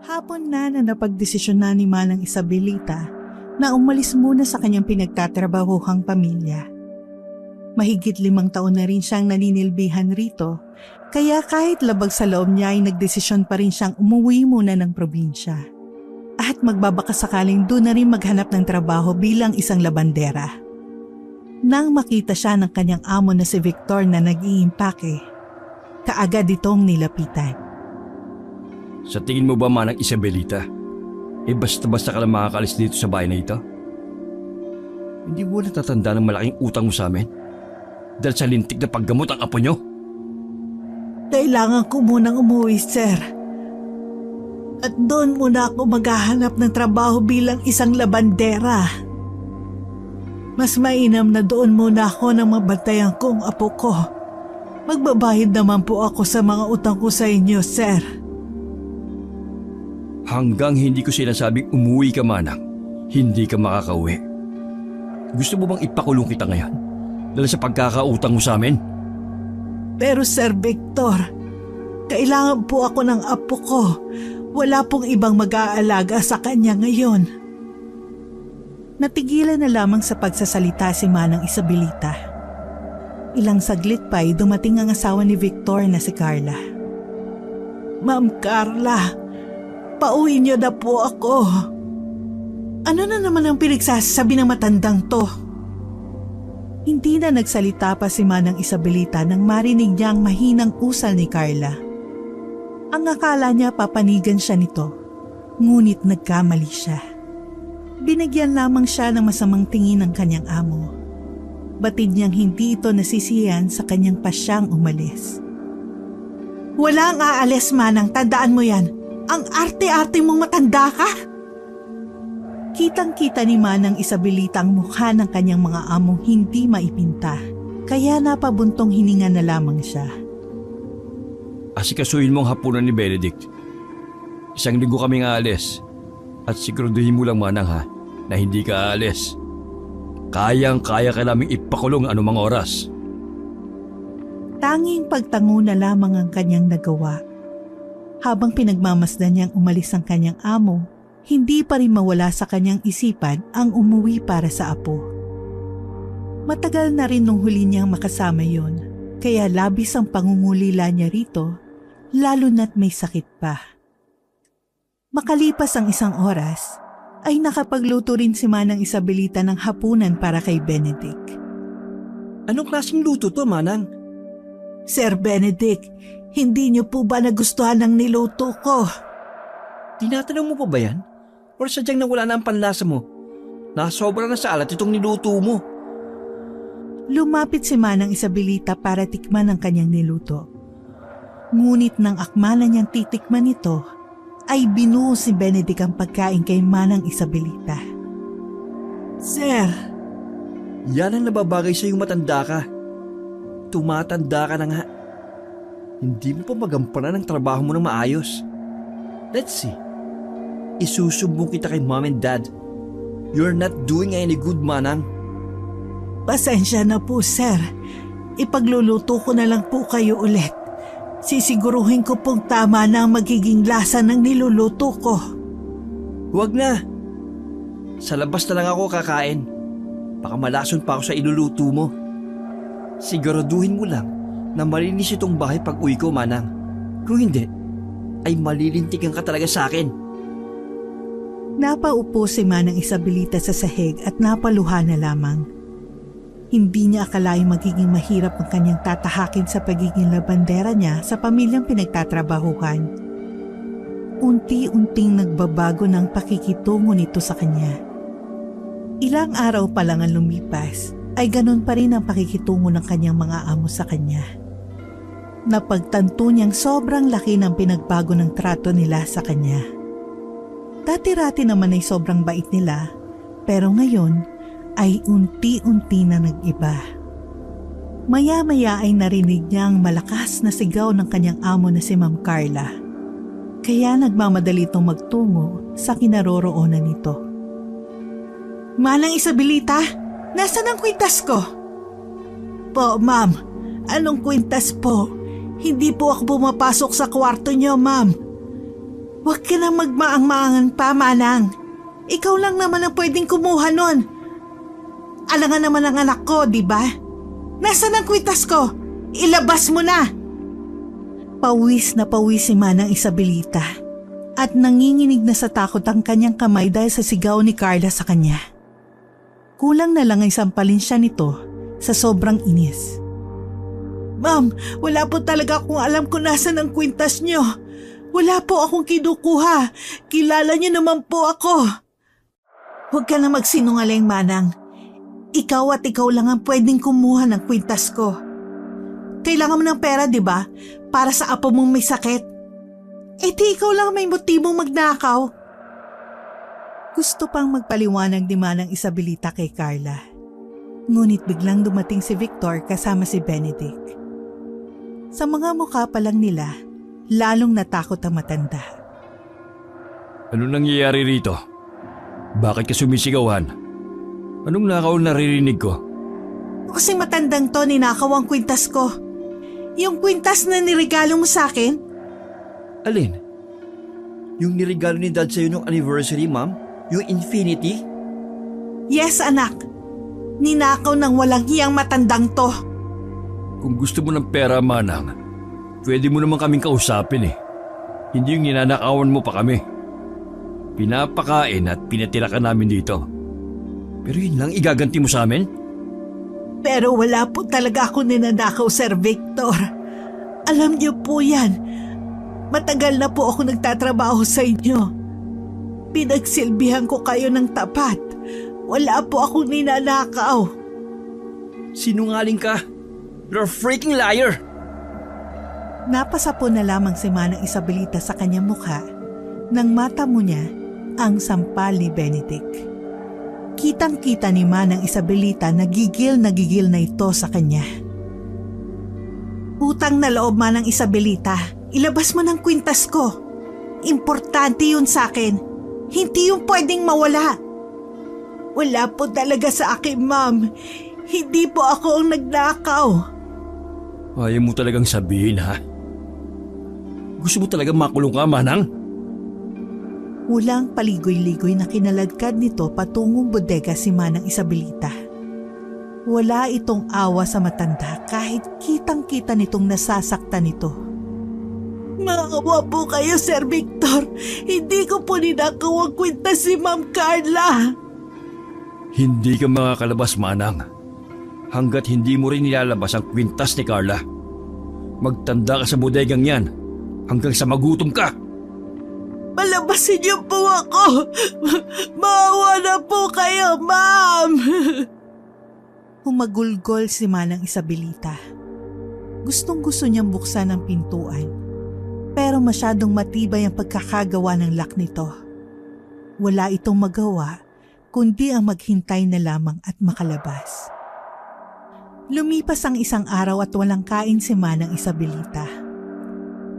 Hapon na napagdesisyon na ni Manang Isabelita na umalis muna sa kanyang pinagtatrabahuhang pamilya. Mahigit 5 taon na rin siyang naninilbihan rito, kaya kahit labag sa loob niya ay nagdesisyon pa rin siyang umuwi muna ng probinsya. At magbabaka sakaling doon na rin maghanap ng trabaho bilang isang labandera. Nang makita siya ng kanyang amo na si Victor na nag-iimpake, kaagad itong nilapitan. Sa tingin mo ba, Manang Isabelita, basta-basta ka lang makakalis dito sa bahay na ito? Hindi mo natatanda ng malaking utang mo sa amin? Dahil sa lintik na paggamot ang apo nyo? Kailangan ko munang umuwi, sir. At doon muna ako maghahanap ng trabaho bilang isang labandera. Mas mainam na doon muna ako nang mabantayan kong apo ko. Magbabayad naman po ako sa mga utang ko sa inyo, sir. Hanggang hindi ko sinasabing umuwi ka, Manang, hindi ka makakauwi. Gusto mo bang ipakulong kita ngayon? Dahil sa pagkakautang mo sa amin? Pero Sir Victor, kailangan po ako ng apo ko. Wala pong ibang mag-aalaga sa kanya ngayon. Natigilan na lamang sa pagsasalita si Manang Isabelita. Ilang saglit pa ay dumating ang asawa ni Victor na si Carla. Ma'am Carla, pauwi niyo na po ako. Ano na naman ang pinagsasabi ng matandang to? Hindi na nagsalita pa si Manang Isabelita nang marinig niya ang mahinang usal ni Carla. Ang akala niya papanigan siya nito, ngunit nagkamali siya. Binigyan lamang siya ng masamang tingin ng kanyang amo. Batid niyang hindi ito nasisiyan sa kanyang pasyang umalis. Walang aalis, Manang, tandaan mo yan. Ang arte-arte mong matanda ka! Kitang-kita ni Manang Isabelita ang mukha ng kanyang mga among hindi maipinta, kaya napabuntong hininga na lamang siya. Asikasuhin mo ang hapunan ni Benedict. 1 linggo kaming aalis. At siguraduhin mo lang, Manang, ha, na hindi ka aalis. Kayang-kaya ka naming ipakulong anumang oras. Tanging pagtango na lamang ang kanyang nagawa. Habang pinagmamasdan niyang umalis ang kanyang amo, hindi pa rin mawala sa kanyang isipan ang umuwi para sa apo. Matagal na rin nung huli niyang makasama yon, kaya labis ang pangungulila niya rito, lalo na't may sakit pa. Makalipas ang 1 oras, ay nakapagluto rin si Manang Isabelita ng hapunan para kay Benedict. Anong klaseng luto to, Manang? Sir Benedict, hindi niyo po ba nagustuhan ng niluto ko? Tinatanong mo pa ba yan? O sadyang nawala na ang panlasa mo? Nasobra na sa alat itong niluto mo. Lumapit si Manang Isabelita para tikman ang kanyang niluto. Ngunit nang akmala niyang titikman ito, ay binuo si Benedict ang pagkain kay Manang Isabelita. Sir! Yan ang nababagay sa iyong matanda ka. Tumatanda ka na nga. Hindi mo pa magampanan ang trabaho mo ng maayos. Let's see. Isusumbong kita kay Mom and Dad. You're not doing any good, Manang. Pasensya na po, sir. Ipagluluto ko na lang po kayo ulit. Sisiguruhin ko pong tama na ang magiging lasa ng niluluto ko. Huwag na. Sa labas na lang ako kakain. Baka malason pa ako sa iluluto mo. Siguraduhin mo lang na malinis itong bahay pag uwi ko, Manang. Kung hindi, ay malilintikan ka talaga sa akin. Napaupo si Manang Isabelita sa sahig at napaluha na lamang. Hindi niya akalaing magiging mahirap ang kanyang tatahakin sa pagiging labandera niya sa pamilyang pinagtatrabahuhan. Unti-unting nagbabago ng pakikitungo nito sa kanya. Ilang araw pa lang ang lumipas, ay ganun pa rin ang pakikitungo ng kanyang mga amo sa kanya. Napagtanto niyang sobrang laki ng pinagbago ng trato nila sa kanya. Dati-rati naman ay sobrang bait nila, pero ngayon ay unti-unti na nag-iba. Maya-maya ay narinig niya ang malakas na sigaw ng kanyang amo na si Ma'am Carla. Kaya nagmamadali itong magtungo sa kinaroroonan nito. Manang Isabelita, nasaan ang kwintas ko? Po, ma'am. Anong kwintas po? Hindi po ako pumapasok sa kwarto niyo, ma'am. Huwag ka na magmaang-maangan pa, Manang. Ikaw lang naman ang pwedeng kumuha nun. Alangan naman ang anak ko, di ba? Nasaan ang kwintas ko? Ilabas mo na! Pawis na pawis si Manang Isabelita at nanginginig na sa takot ang kanyang kamay dahil sa sigaw ni Carla sa kanya. Kulang na lang ay sampalin siya nito sa sobrang inis. Ma'am, wala po talaga akong alam kung nasan ang kwintas niyo. Wala po akong kinukuha. Kilala niyo naman po ako. Huwag ka na magsinungaling, Manang. Ikaw at ikaw lang ang pwedeng kumuha ng kwintas ko. Kailangan mo ng pera, di ba? Para sa apo mong may sakit. Eh di ikaw lang may motibong magnakaw. Gusto pang magpaliwanag ni Manang Isabelita kay Carla. Ngunit biglang dumating si Victor kasama si Benedict. Sa mga mukha pa lang nila, lalong natakot ang matanda. Ano nangyayari rito? Bakit ka sumisigawan? Anong nakaw naririnig ko? Kasi matandang to, ninakaw ang kwintas ko. Yung kwintas na niregalo mo sa akin? Alin? Yung niregalo ni Dad sa'yo nung anniversary, Ma'am? Yung infinity? Yes, anak. Ninakaw ng walang hiyang matandang to. Kung gusto mo ng pera, Manang, pwede mo naman kaming kausapin eh. Hindi yung ninanakawan mo pa kami. Pinapakain at pinatira ka namin dito. Pero yun lang igaganti mo sa amin? Pero wala po talaga ako ninanakaw, Sir Victor. Alam niyo po yan. Matagal na po ako nagtatrabaho sa inyo. Pinagsilbihan ko kayo ng tapat. Wala po akong ninanakaw. Sinungaling ka. You're a freaking liar! Napasa po na lamang si Manang Isabelita sa kanyang mukha nang mata mo niya ang sampal ni Benedict. Kitang-kita ni Manang Isabelita na gigil na ito sa kanya. Utang na loob, Manang Isabelita. Ilabas mo ng kwintas ko. Importante yun sa akin. Hindi yung pwedeng mawala. Wala po talaga sa akin, Ma'am. Hindi po ako ang nagnakaw. Ayaw mo talagang sabihin, ha? Gusto mo talagang makulong ka, Manang? Walang paligoy-ligoy na kinaladkad nito patungong bodega si Manang Isabelita. Wala itong awa sa matanda kahit kitang-kita nitong nasasaktan nito. Maawa po kayo, Sir Victor. Hindi ko po ninakaw ang kwintas si Ma'am Carla. Hindi ka makakalabas, Manang. Hanggat hindi mo rin nilalabas ang kwintas ni Carla. Magtanda ka sa bodegang yan hanggang sa magutom ka. Palabasin niyo po ako. Maawa na po kayo, Ma'am. Humagulgol si Manang Isabelita. Gustong-gusto niyang buksan ang pintuan. Pero masyadong matibay ang pagkakagawa ng lock nito. Wala itong magawa kundi ang maghintay na lamang at makalabas. Lumipas ang isang araw at walang kain si Manang Isabelita.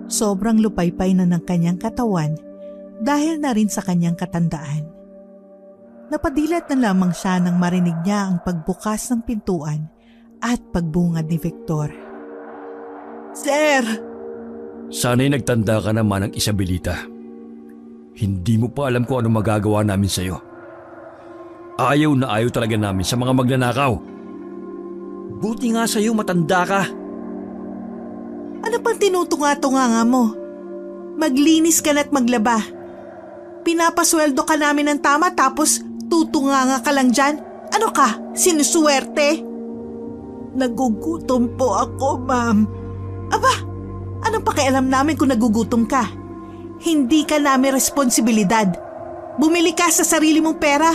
Sobrang lupaypay na ng kanyang katawan dahil na rin sa kanyang katandaan. Napadilat na lamang siya nang marinig niya ang pagbukas ng pintuan at pagbungad ni Victor. Sir! Sana'y nagtanda ka na, Manang Isabelita. Hindi mo pa alam kung ano magagawa namin sa'yo. Ayaw na ayaw talaga namin sa mga magnanakaw. Buti nga sa'yo matanda ka. Ano pang tinutunga-tunga mo? Maglinis ka na't maglaba. Pinapasweldo ka namin ng tama tapos tutunganga ka lang dyan? Ano ka? Sinusuwerte? Nagugutom po ako, Ma'am. Aba, anong pakialam namin kung nagugutom ka? Hindi ka namin responsibilidad. Bumili ka sa sarili mong pera.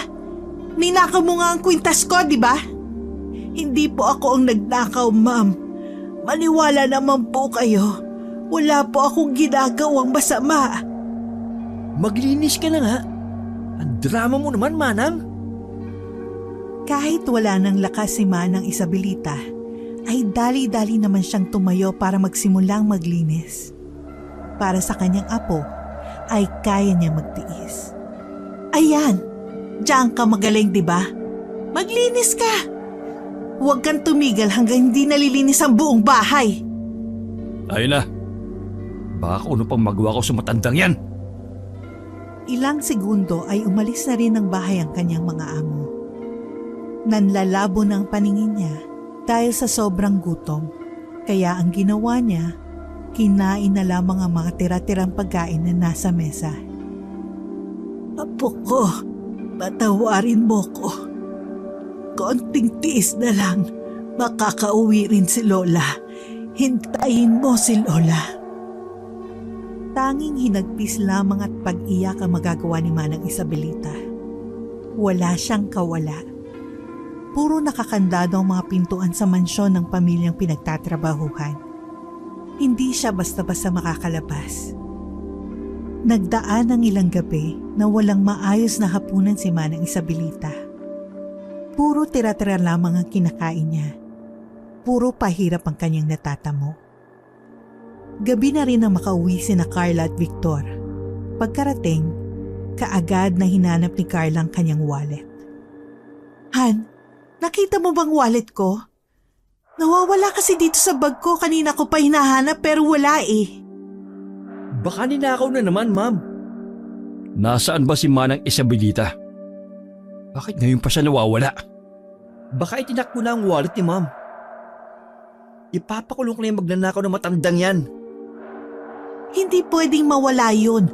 Ninakaw mo nga ang kwintas ko, di ba? Hindi po ako ang nagnakaw, Ma'am. Maniwala naman po kayo. Wala po akong ginagawang masama. Maglinis ka na nga. Ang drama mo naman, Manang. Kahit wala ng lakas si Manang Isabelita, ay dali-dali naman siyang tumayo para magsimulang maglinis. Para sa kanyang apo, ay kaya niya magtiis. Ayan, diyan ka magaling, di ba? Maglinis ka! Huwag kang tumigil hanggang hindi nalilinis ang buong bahay. Ayun na. Baka kung ano pang magawa ko sa matandang yan. Ilang segundo ay umalis na rin ng bahay ang kanyang mga amo. Nanlalabo ng paningin niya dahil sa sobrang gutom. Kaya ang ginawa niya, kinain na lamang ang mga tira-tirang pagkain na nasa mesa. Apo ko, patawarin mo ko. Konting tiis na lang, makakauwi rin si Lola. Hintayin mo si Lola. Tanging hinagpis lamang at pag-iyak ang magagawa ni Manang Isabelita. Wala siyang kawala. Puro nakakandado ang mga pintuan sa mansyon ng pamilyang pinagtatrabahuhan. Hindi siya basta-basta makakalabas. Nagdaan ang ilang gabi na walang maayos na hapunan si Manang Isabelita. Puro tira-tira lamang ang kinakain niya. Puro pahirap ang kanyang natatamo. Gabi na rin na makauwi sina Carla at Victor. Pagkarating, kaagad na hinanap ni Carla ang kanyang wallet. Han, nakita mo bang wallet ko? Nawawala kasi dito sa bag ko, kanina ko pa hinahanap pero wala eh. Baka ninakaw na naman, ma'am. Nasaan ba si Manang Isabelita? Bakit ngayon pa siya nawawala? Baka itinakbo na ang wallet ni ma'am. Ipapakulong ko na yung magnanakaw na matandang yan. Hindi pwedeng mawala yun.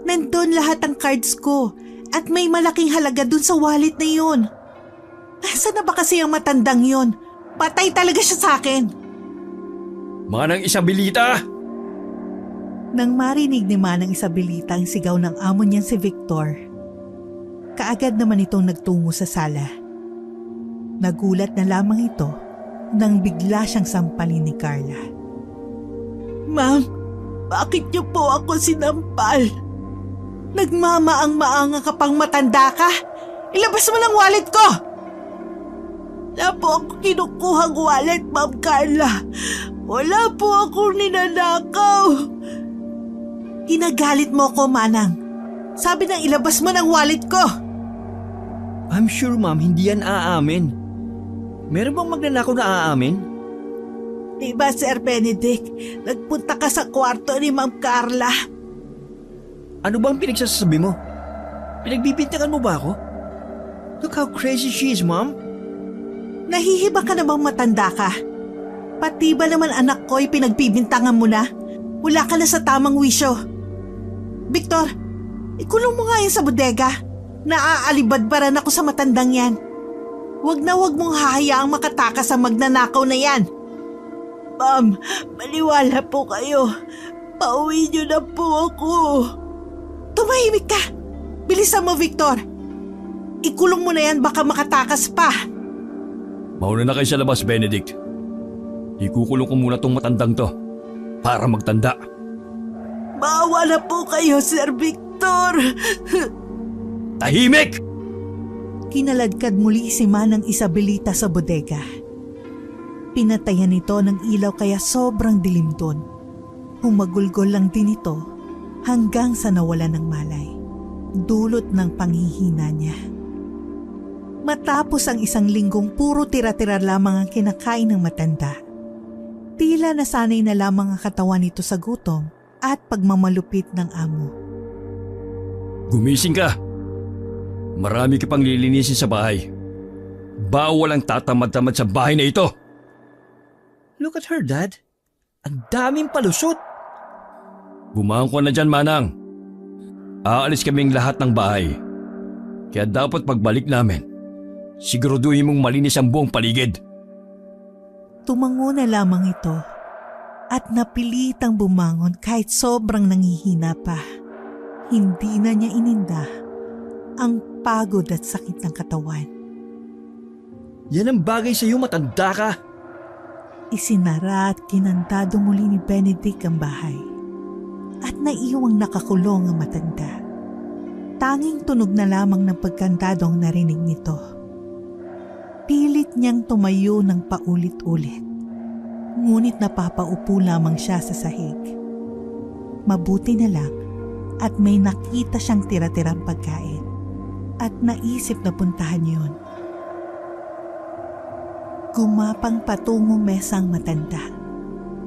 Nandun lahat ang cards ko at may malaking halaga dun sa wallet na yun. Nasaan na ba kasi ang matandang yun? Patay talaga siya sa akin. Manang Isabelita! Nang marinig ni Manang Isabelita ang sigaw ng amo niyang si Victor, kaagad naman itong nagtungo sa sala. Nagulat na lamang ito nang bigla siyang sampalin ni Carla. Ma'am, bakit niyo po ako sinampal? Nagmamaang-maanga ka pang matanda ka? Ilabas mo ng wallet ko! Wala po ako kinukuhang wallet, Ma'am Carla. Wala po akong ninanakaw. Ginagalit mo ko, Manang. Sabi nang ilabas mo ng wallet ko. I'm sure, ma'am, hindi yan aamin. Meron bang magnanakaw na aamin? Diba, Sir Benedict, nagpunta ka sa kwarto ni Ma'am Carla? Ano bang pinagsasabi mo? Pinagbibintangan mo ba ako? Look how crazy she is, ma'am. Nahihiba ka na bang matanda ka? Pati ba naman anak ko'y pinagbibintangan mo na? Wala ka na sa tamang wisyo. Victor, ikulong mo nga yan sa bodega. Naaalibadbaran ako sa matandang yan. Huwag na huwag mong hahayaang makatakas sa magnanakaw na yan. Ma'am, maniwala po kayo. Pauwi niyo na po ako. Tumahimik ka. Bilisan mo, Victor. Ikulong mo na yan, baka makatakas pa. Mauna na kayo sa labas, Benedict. Ikukulong ko muna tong matandang to para magtanda. Maawa na po kayo, Sir Victor. Tahimik! Kinaladkad muli si Manang Isabelita sa bodega. Pinatayan ito ng ilaw kaya sobrang dilim doon. Humagulgol lang din ito hanggang sa nawala ng malay. Dulot ng panghihina niya. Matapos ang isang linggong puro tira-tira lamang ang kinakain ng matanda, tila nasanay na lamang ang katawan nito sa gutom at pagmamalupit ng amo. Gumising ka! Marami ka pang lilinisin sa bahay. Bawal ang tatamad-tamad sa bahay na ito! Look at her, Dad. Ang daming palusot. Bumangon ka na dyan, Manang. Aalis kaming lahat ng bahay. Kaya dapat pagbalik namin, siguraduhin mong malinis ang buong paligid. Tumango na lamang ito at napilitang bumangon kahit sobrang nanghihina pa. Hindi na niya ininda ang pagod at sakit ng katawan. Yan ang bagay sa iyo, matanda ka. Isinara at kinantado muli ni Benedict ang bahay at naiwang nakakulong ang matanda. Tanging tunog na lamang ng pagkantado ang narinig nito. Pilit niyang tumayo ng paulit-ulit, ngunit napapaupo lamang siya sa sahig. Mabuti na lang at may nakita siyang tira-tirang pagkain at naisip na puntahan yun. Gumapang patungong mesang matanda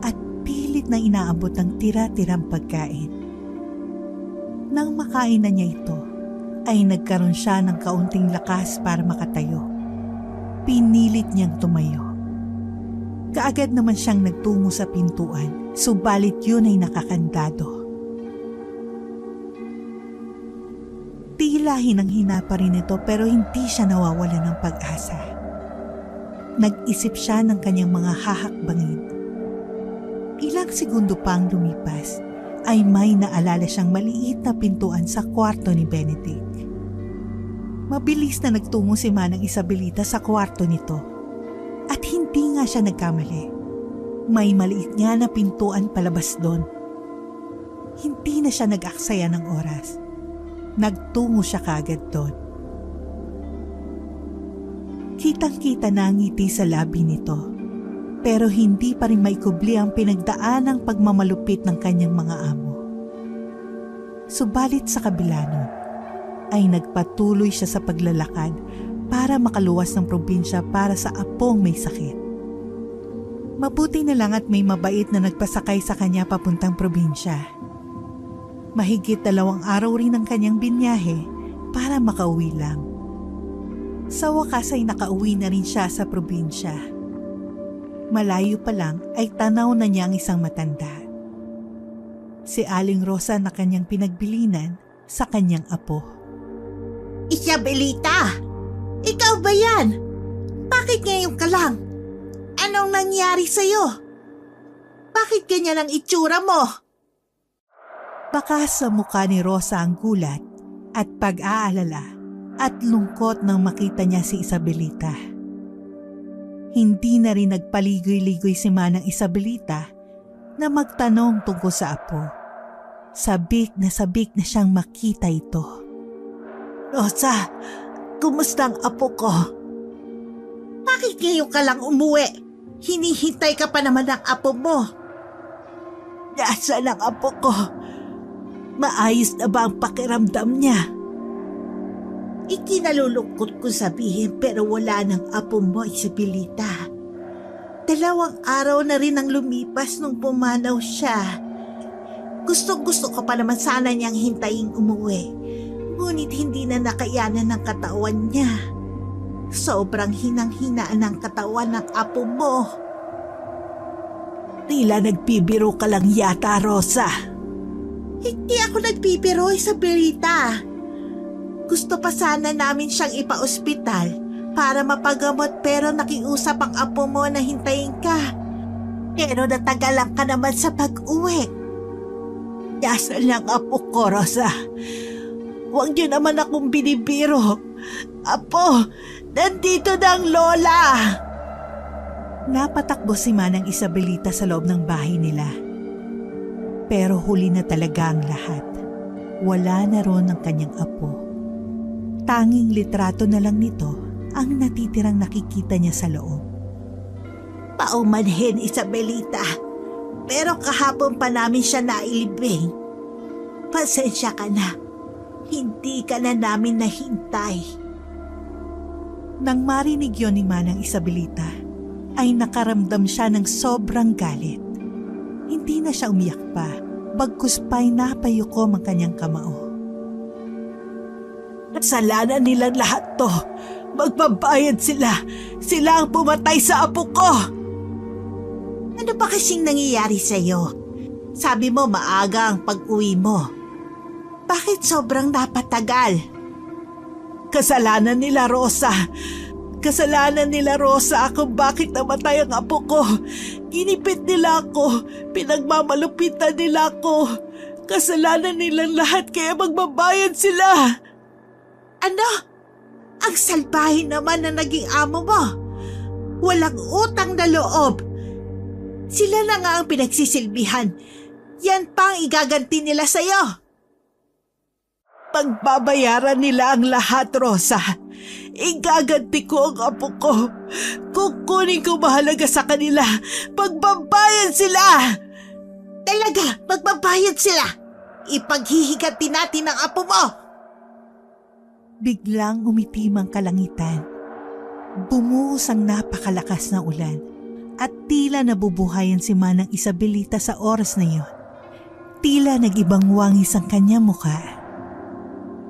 at pilit na inaabot ang tira-tirang pagkain. Nang makain na niya ito, ay nagkaroon siya ng kaunting lakas para makatayo. Pinilit niyang tumayo. Kaagad naman siyang nagtungo sa pintuan, subalit yun ay nakakandado. Tila hinang-hina pa rin ito pero hindi siya nawawala ng pag-asa. Nag-isip siya ng kanyang mga hahakbangin. Ilang segundo pang lumipas ay may naalala siyang maliit na pintuan sa kwarto ni Benedict. Mabilis na nagtungo si Manang Isabelita sa kwarto nito. At hindi nga siya nagkamali. May maliit nga na pintuan palabas doon. Hindi na siya nag-aksaya ng oras. Nagtungo siya kagad doon. Kitang-kita na ang ngiti sa labi nito. Pero hindi pa rin maikubli ang pinagdaan ng pagmamalupit ng kanyang mga amo. Subalit sa kabila nun, ay nagpatuloy siya sa paglalakad para makaluwas ng probinsya para sa apong may sakit. Mabuti na lang at may mabait na nagpasakay sa kanya papuntang probinsya. Mahigit 2 araw rin ang kanyang binyahe para makauwi lang. Sa wakas ay nakauwi na rin siya sa probinsya. Malayo pa lang ay tanaw na niya ang isang matanda. Si Aling Rosa na kanyang pinagbilinan sa kanyang apo. Isabelita! Ikaw ba yan? Bakit ngayon ka lang? Anong nangyari sa'yo? Bakit ganyan ang itsura mo? Baka sa mukha ni Rosa ang gulat at pag-aalala at lungkot nang makita niya si Isabelita. Hindi na rin nagpaligoy-ligoy si Manang Isabelita na magtanong tungkol sa apo. Sabik na siyang makita ito. Rosa, kumusta ang apo ko? Bakit ngayon ka lang umuwi? Hinihintay ka pa naman ng apo mo. Nasaan ang apo ko? Maayos na ba ang pakiramdam niya? Ikinalulungkot ko sabihin pero wala ng apo mo, Isabelita. 2 araw na rin ang lumipas nung pumanaw siya. Gustong-gusto ko pa naman sana niyang hintayin umuwi. Ngunit hindi na nakayanan ng katawan niya. Sobrang hinang-hinaan ng katawan ng apo mo. Tila nagpibiro ka lang yata, Rosa. Hindi ako nagpipiro, Isabelita. Gusto pa sana namin siyang ipa-ospital para mapagamot pero nakiusap ang apo mo na hintayin ka. Pero natagalan ka naman sa pag-uwi. Yasan lang apo ko, Rosa. Huwag niyo naman akong binibiro. Apo, nandito na ang lola. Napatakbo si Manang Isabelita sa loob ng bahay nila. Pero huli na talaga ang lahat. Wala na ron ang kanyang apo. Tanging litrato na lang nito ang natitirang nakikita niya sa loob. Paumanhin, Isabelita. Pero kahapon pa namin siya nailibing. Pasensya ka na. Hindi ka na namin nahintay. Nang marinig yon ni Manang Isabelita, ay nakaramdam siya ng sobrang galit. Hindi na siya umiyak pa, bagkus pa'y napayukom ang kanyang kamao. Kasalanan nilang lahat to. Magbabayad sila. Sila ang pumatay sa apo ko. Ano ba kasing nangyayari sa'yo? Sabi mo maaga ang pag-uwi mo. Bakit sobrang napatagal? Kasalanan nila, Rosa. Kasalanan nila, Rosa, kung bakit namatay ang apo ko. Ginipit nila ako. Pinagmamalupitan nila ako. Kasalanan nilang lahat kaya magbabayad sila. Ano? Ang salbahe naman na naging amo mo. Walang utang na loob. Sila na nga ang pinagsisilbihan. Yan pa ang igaganti nila sa'yo. Pagbabayaran nila ang lahat, Rosa. Igaganti ko ang apo ko. Kukunin ko mahalaga sa kanila. Pagbabayad sila! Talaga, magbabayad sila. Ipaghihiganti natin ang apo mo. Biglang umitim ang kalangitan. Bumuhos ang napakalakas na ulan at tila nabubuhayan si Manang Isabelita sa oras na iyon. Tila nag-ibang wangis ang kanyang mukha.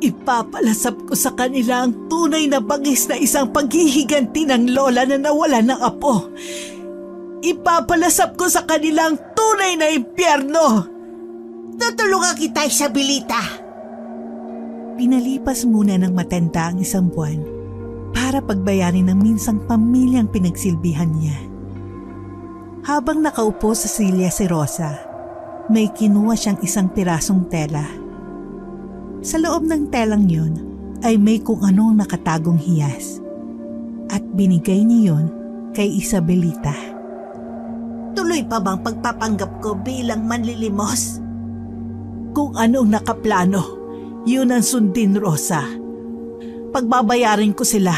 Ipapalasap ko sa kanila ang tunay na bagis na isang paghihiganti ng lola na nawala ng apo. Ipapalasap ko sa kanila ang tunay na impyerno. Tutulungan kita, Isabelita. Pinalipas muna ng matanda ang isang buwan para pagbayarin ng minsang pamilyang pinagsilbihan niya. Habang nakaupo sa silya si Rosa, may kinuha siyang isang pirasong tela. Sa loob ng telang yun ay may kung anong nakatagong hiyas at binigay niya yun kay Isabelita. Tuloy pa bang pagpapanggap ko bilang manlilimos? Kung anong nakaplano, yun ang sundin, Rosa. Pagbabayarin ko sila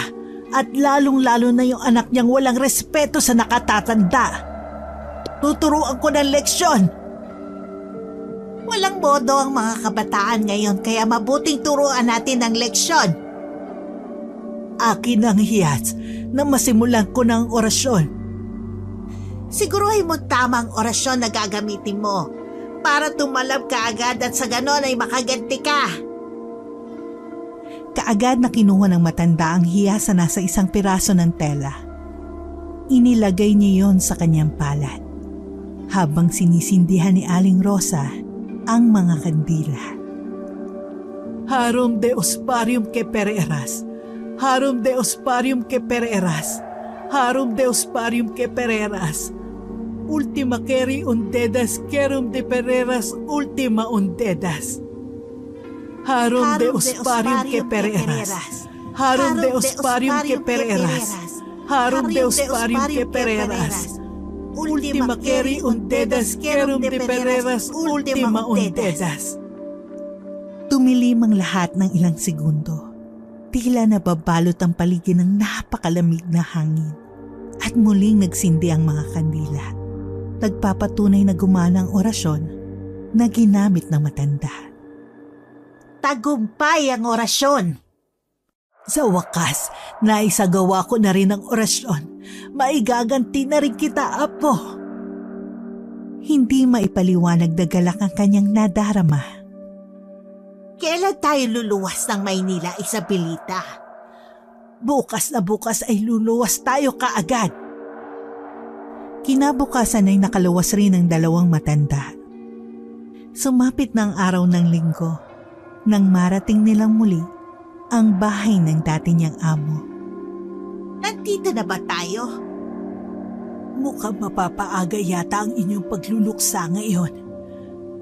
at lalong-lalo na yung anak niyang walang respeto sa nakatatanda. Tuturuan ko ng leksyon. Walang modo ang mga kabataan ngayon kaya mabuting turuan natin ng leksyon. Akin ang hiyas na masimulan ko ng orasyon. Siguruhin mo tamang orasyon na gagamitin mo para tumalab ka agad at sa ganon ay makaganti ka. Kaagad na kinuha ng matanda ang hiyas na nasa isang piraso ng tela. Inilagay niya yon sa kanyang palad habang sinisindihan ni Aling Rosa ang mga kandila. Harum de osparium que pereras, harum de osparium que pereras, harum de osparium que pereras, ultima queri undedas querum de pereras ultima undedas. Harum de osparium que pereras, harum de osparium que pereras, harum de osparium que pereras, ultima queri undedas querum de pereras ultima undedas. Tumilim ang lahat ng ilang segundo. Tila nababalot ang paligid ng napakalamig na hangin at muling nagsindi ang mga kandila. Nagpapatunay na gumana ang orasyon na ginamit ng matanda. Tagumpay ang orasyon. Sa wakas, naisagawa ko na rin ang orasyon. Maigaganti na rin kita, Apo. Hindi maipaliwanag na galak ang kanyang nadarama. Kailan tayo luluwas ng Maynila, Isabelita? Bukas na bukas ay luluwas tayo kaagad. Kinabukasan ay nakaluwas rin ang dalawang matanda. Sumapit na ang araw ng linggo nang marating nilang muli ang bahay ng dati niyang amo. Nandito na ba tayo? Mukhang mapapaaga yata ang inyong pagluluksa ngayon.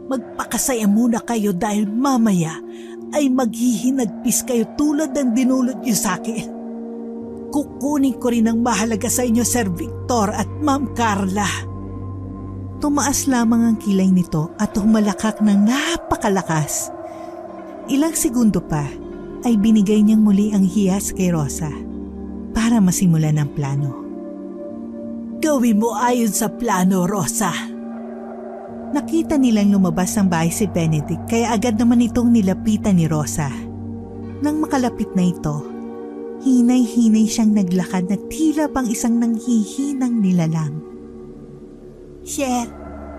Magpakasaya muna kayo dahil mamaya ay maghihinagpis kayo tulad ng dinulot niyo sa akin. Kukunin ko rin ang mahalaga sa inyo, Sir Victor at Ma'am Carla. Tumaas lamang ang kilay nito at humalakak ng napakalakas. Ilang segundo pa ay binigay niyang muli ang hiyas kay Rosa para masimulan ang plano. Gawin mo ayon sa plano, Rosa. Nakita nilang lumabas ng bahay si Benedict kaya agad naman itong nilapitan ni Rosa. Nang makalapit na ito, hinay-hinay siyang naglakad na tila pang isang nanghihinang nilalang. Sir,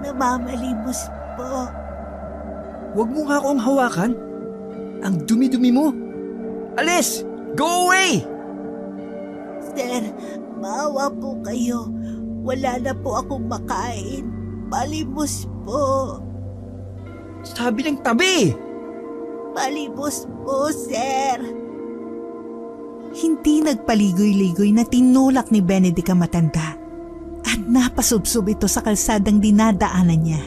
namamalimos po. Huwag mo nga akong hawakan. Ang dumi-dumi mo. Alis! Go away! Sir, maawa po kayo. Wala na po akong makain. Malimos po. Sabi ng tabi! Malimos po, sir. Hindi nagpaligoy-ligoy na tinulak ni Benedict ang matanda at napasubsob ito sa kalsadang dinadaanan niya.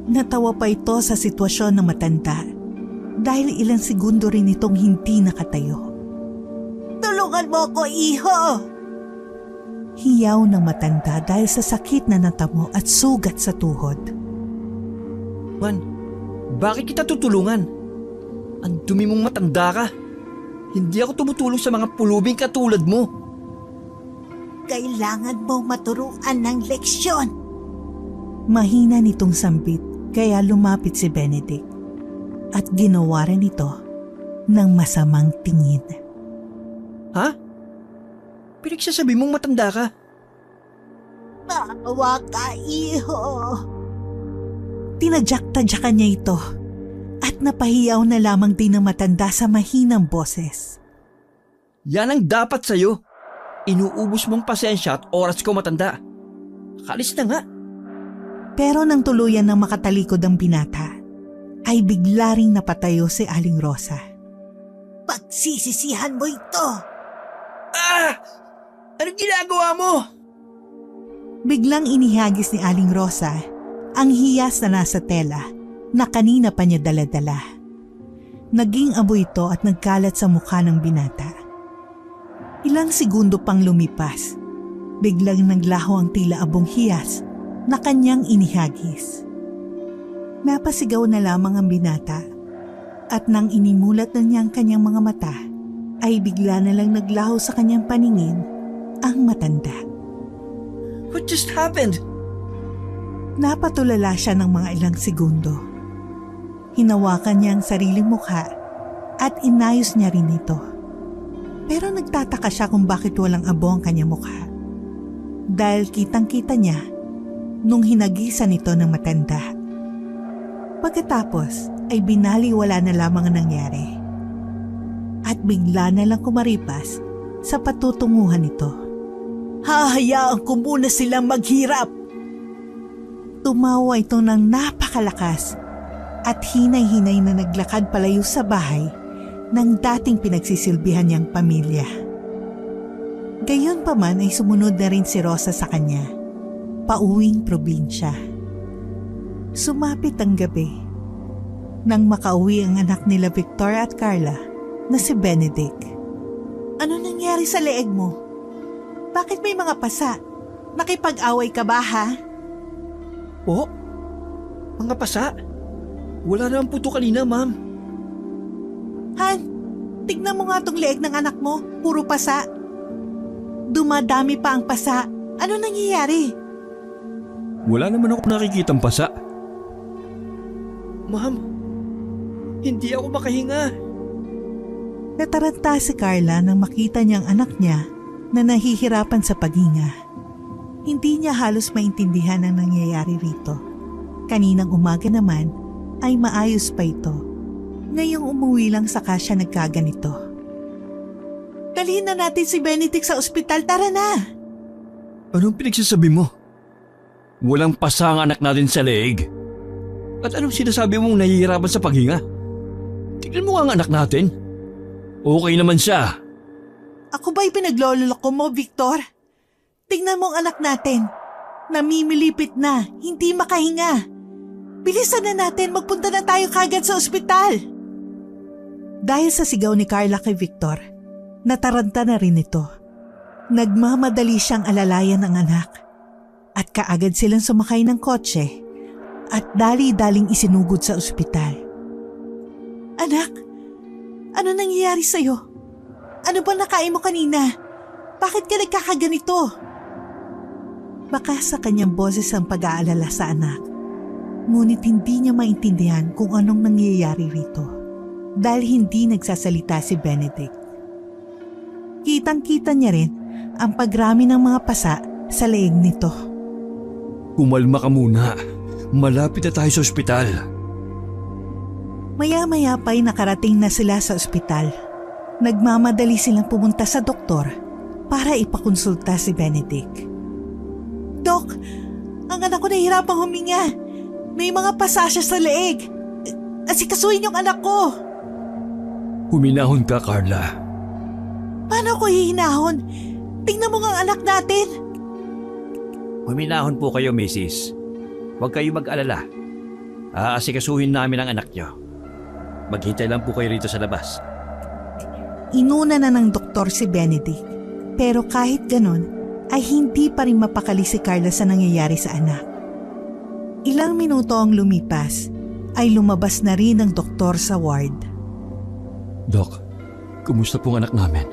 Natawa pa ito sa sitwasyon ng matanda dahil ilang segundo rin itong hindi nakatayo. Tulungan mo ko, iho! Hiyaw ng matanda dahil sa sakit na natamo at sugat sa tuhod. Man, bakit kita tutulungan? Ang dumi mong matanda ka. Hindi ako tumutulong sa mga pulubing katulad mo. Kailangan mong maturuan ng leksyon. Mahina nitong sambit kaya lumapit si Benedict at ginawa rin ito ng masamang tingin. Ha? Pinagsasabi mong matanda ka? Maawa ka, iho. Tinadyak-tadyakan niya ito at napahiyaw na lamang din ng matanda sa mahinang boses. Yan ang dapat sa'yo. Inuubos mong pasensya at oras ko matanda. Kalis na nga. Pero nang tuluyan ng makatalikod ang binata, ay bigla ring napatayo si Aling Rosa. Pagsisisihan mo ito. Ah! Anong ginagawa mo? Biglang inihagis ni Aling Rosa ang hiyas na nasa tela na kanina pa niya dala-dala. Naging abo ito at nagkalat sa mukha ng binata. Ilang segundo pang lumipas, biglang naglaho ang tila abong hiyas na kanyang inihagis. Napasigaw na lamang ang binata at nang inimulat na niya ang kanyang mga mata, ay bigla na lang naglaho sa kanyang paningin ang matanda. What just happened? Napatulala siya ng mga ilang segundo. Hinawakan niya ang sariling mukha at inayos niya rin ito. Pero nagtataka siya kung bakit walang abo ang kanyang mukha. Dahil kitang-kita niya nung hinagisan ito ng matanda. Pagkatapos ay binaliwala na lamang ang nangyari. At bigla na lang kumaripas sa patutunguhan nito. Hahayaan ko muna silang maghirap. Tumawa ito ng napakalakas at hinay-hinay na naglakad palayo sa bahay ng dating pinagsisilbihan niyang pamilya. Gayunpaman ay sumunod na rin si Rosa sa kanya, pauwing probinsya. Sumapit ang gabi nang makauwi ang anak nila Victor at Carla na si Benedict. Ano nangyari sa leeg mo? Bakit may mga pasa? Nakipag-away ka ba, ha? Oh? Mga pasa? Wala naman puto kanina, ma'am. Han, tignan mo nga tong leeg ng anak mo. Puro pasa. Dumadami pa ang pasa. Ano nangyayari? Wala naman ako nakikitang pasa. Ma'am, hindi ako makahinga. Nataranta si Carla nang makita niyang anak niya na nahihirapan sa paghinga. Hindi niya halos maintindihan ang nangyayari rito. Kaninang umaga naman ay maayos pa ito. Ngayong umuwi lang saka siya nagkaganito. Dalhin na natin si Benedict sa ospital. Tara na! Anong pinagsasabi mo? Walang pasa ang anak natin sa leeg. At anong sinasabi mong nahihirapan sa paghinga? Tignan mo nga ang anak natin. Okay naman siya. Ako ba'y pinagloloko mo, Victor? Tingnan mo ang anak natin. Namimilipit na, hindi makahinga. Bilisan na natin, magpunta na tayo kagad sa ospital. Dahil sa sigaw ni Carla kay Victor, nataranta na rin ito. Nagmamadali siyang alalayan ang anak at kaagad silang sumakay ng kotse at dali-daling isinugod sa ospital. Anak, ano nangyayari sa'yo? Ano ba nakain mo kanina? Bakit ka nagkakaganito? Baka sa kanyang boses ang pag-aalala sa anak. Ngunit hindi niya maintindihan kung anong nangyayari rito dahil hindi nagsasalita si Benedict. Kitang-kita niya rin ang pagrami ng mga pasa sa leeg nito. Kumalma ka muna. Malapit na tayo sa ospital. Maya-maya pa'y nakarating na sila sa ospital. Nagmamadali silang pumunta sa doktor para ipakonsulta si Benedict. Dok, ang anak ko nahihirapang huminga. May mga pasa siya sa leeg. Asikasuhin yung anak ko. Huminahon ka, Carla. Paano ko hihinahon? Tingnan mo nga ang anak natin. Huminahon po kayo, Mrs. Huwag kayo mag-alala. Aasikasuhin namin ang anak niyo. Maghintay lang po kayo rito sa labas. Inuna na ng doktor si Benedict. Pero kahit ganon, ay hindi pa rin mapakali si Carla sa nangyayari sa anak. Ilang minuto ang lumipas, ay lumabas na rin ang doktor sa ward. Dok, kumusta pong anak namin?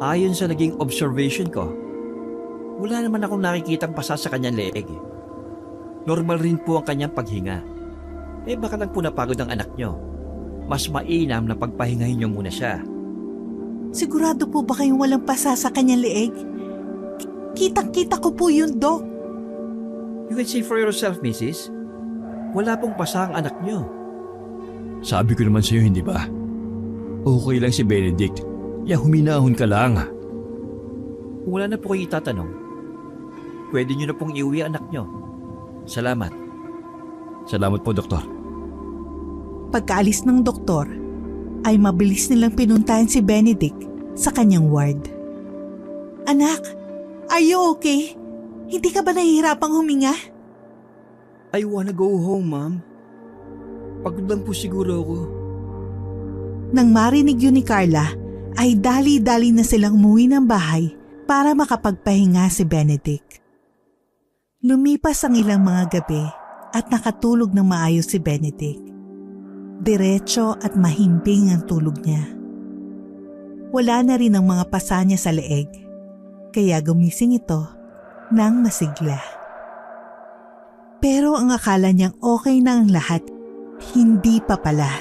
Ayon sa naging observation ko, wala naman akong nakikitang pasa sa kanyang leeg. Normal rin po ang kanyang paghinga. Baka lang po napagod ang anak nyo. Mas mainam na pagpahingahin nyo muna siya. Sigurado po ba kayong walang pasa sa kanyang leeg? Kitang-kita ko po yun, Dok. You can see for yourself, Mrs. Wala pong pasa ang anak nyo. Sabi ko naman sa'yo, hindi ba? Okay lang si Benedict. Huminahon ka lang. Kung wala na po kayo itatanong, pwede nyo na pong iuwi ang anak nyo. Salamat. Salamat po, Doktor. Pagkaalis ng doktor, ay mabilis nilang pinuntahan si Benedict sa kanyang ward. Anak, are you okay? Hindi ka ba nahihirapang huminga? I wanna go home, Ma'am. Pagod lang po siguro ako. Nang marinig yun ni Carla, ay dali-dali na silang umuwi ng bahay para makapagpahinga si Benedict. Lumipas ang ilang mga gabi at nakatulog ng maayos si Benedict. Diretso at mahimbing ang tulog niya. Wala na rin ang mga pasa niya sa leeg, kaya gumising ito nang masigla. Pero ang akala niyang okay na ang lahat, hindi pa pala.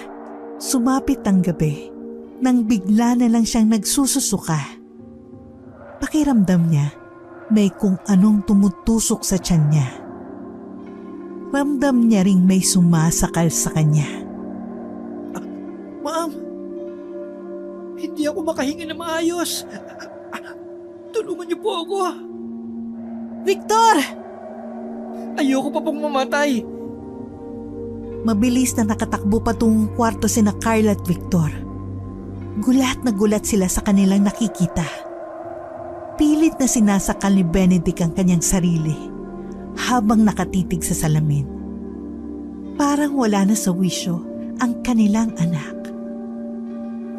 Sumapit ang gabi nang bigla na lang siyang nagsususuka. Pakiramdam niya may kung anong tumutusok sa tiyan niya. Ramdam niya ring may sumasakal sa kanya. Ma'am, hindi ako makahinga na maayos. Tulungan niyo po ako. Victor! Ayoko pa pong mamatay. Mabilis na nakatakbo patungong kwarto sina Carla at Victor. Gulat na gulat sila sa kanilang nakikita. Pilit na sinasakal ni Benedict ang kanyang sarili habang nakatitig sa salamin. Parang wala na sa wisyo ang kanilang anak.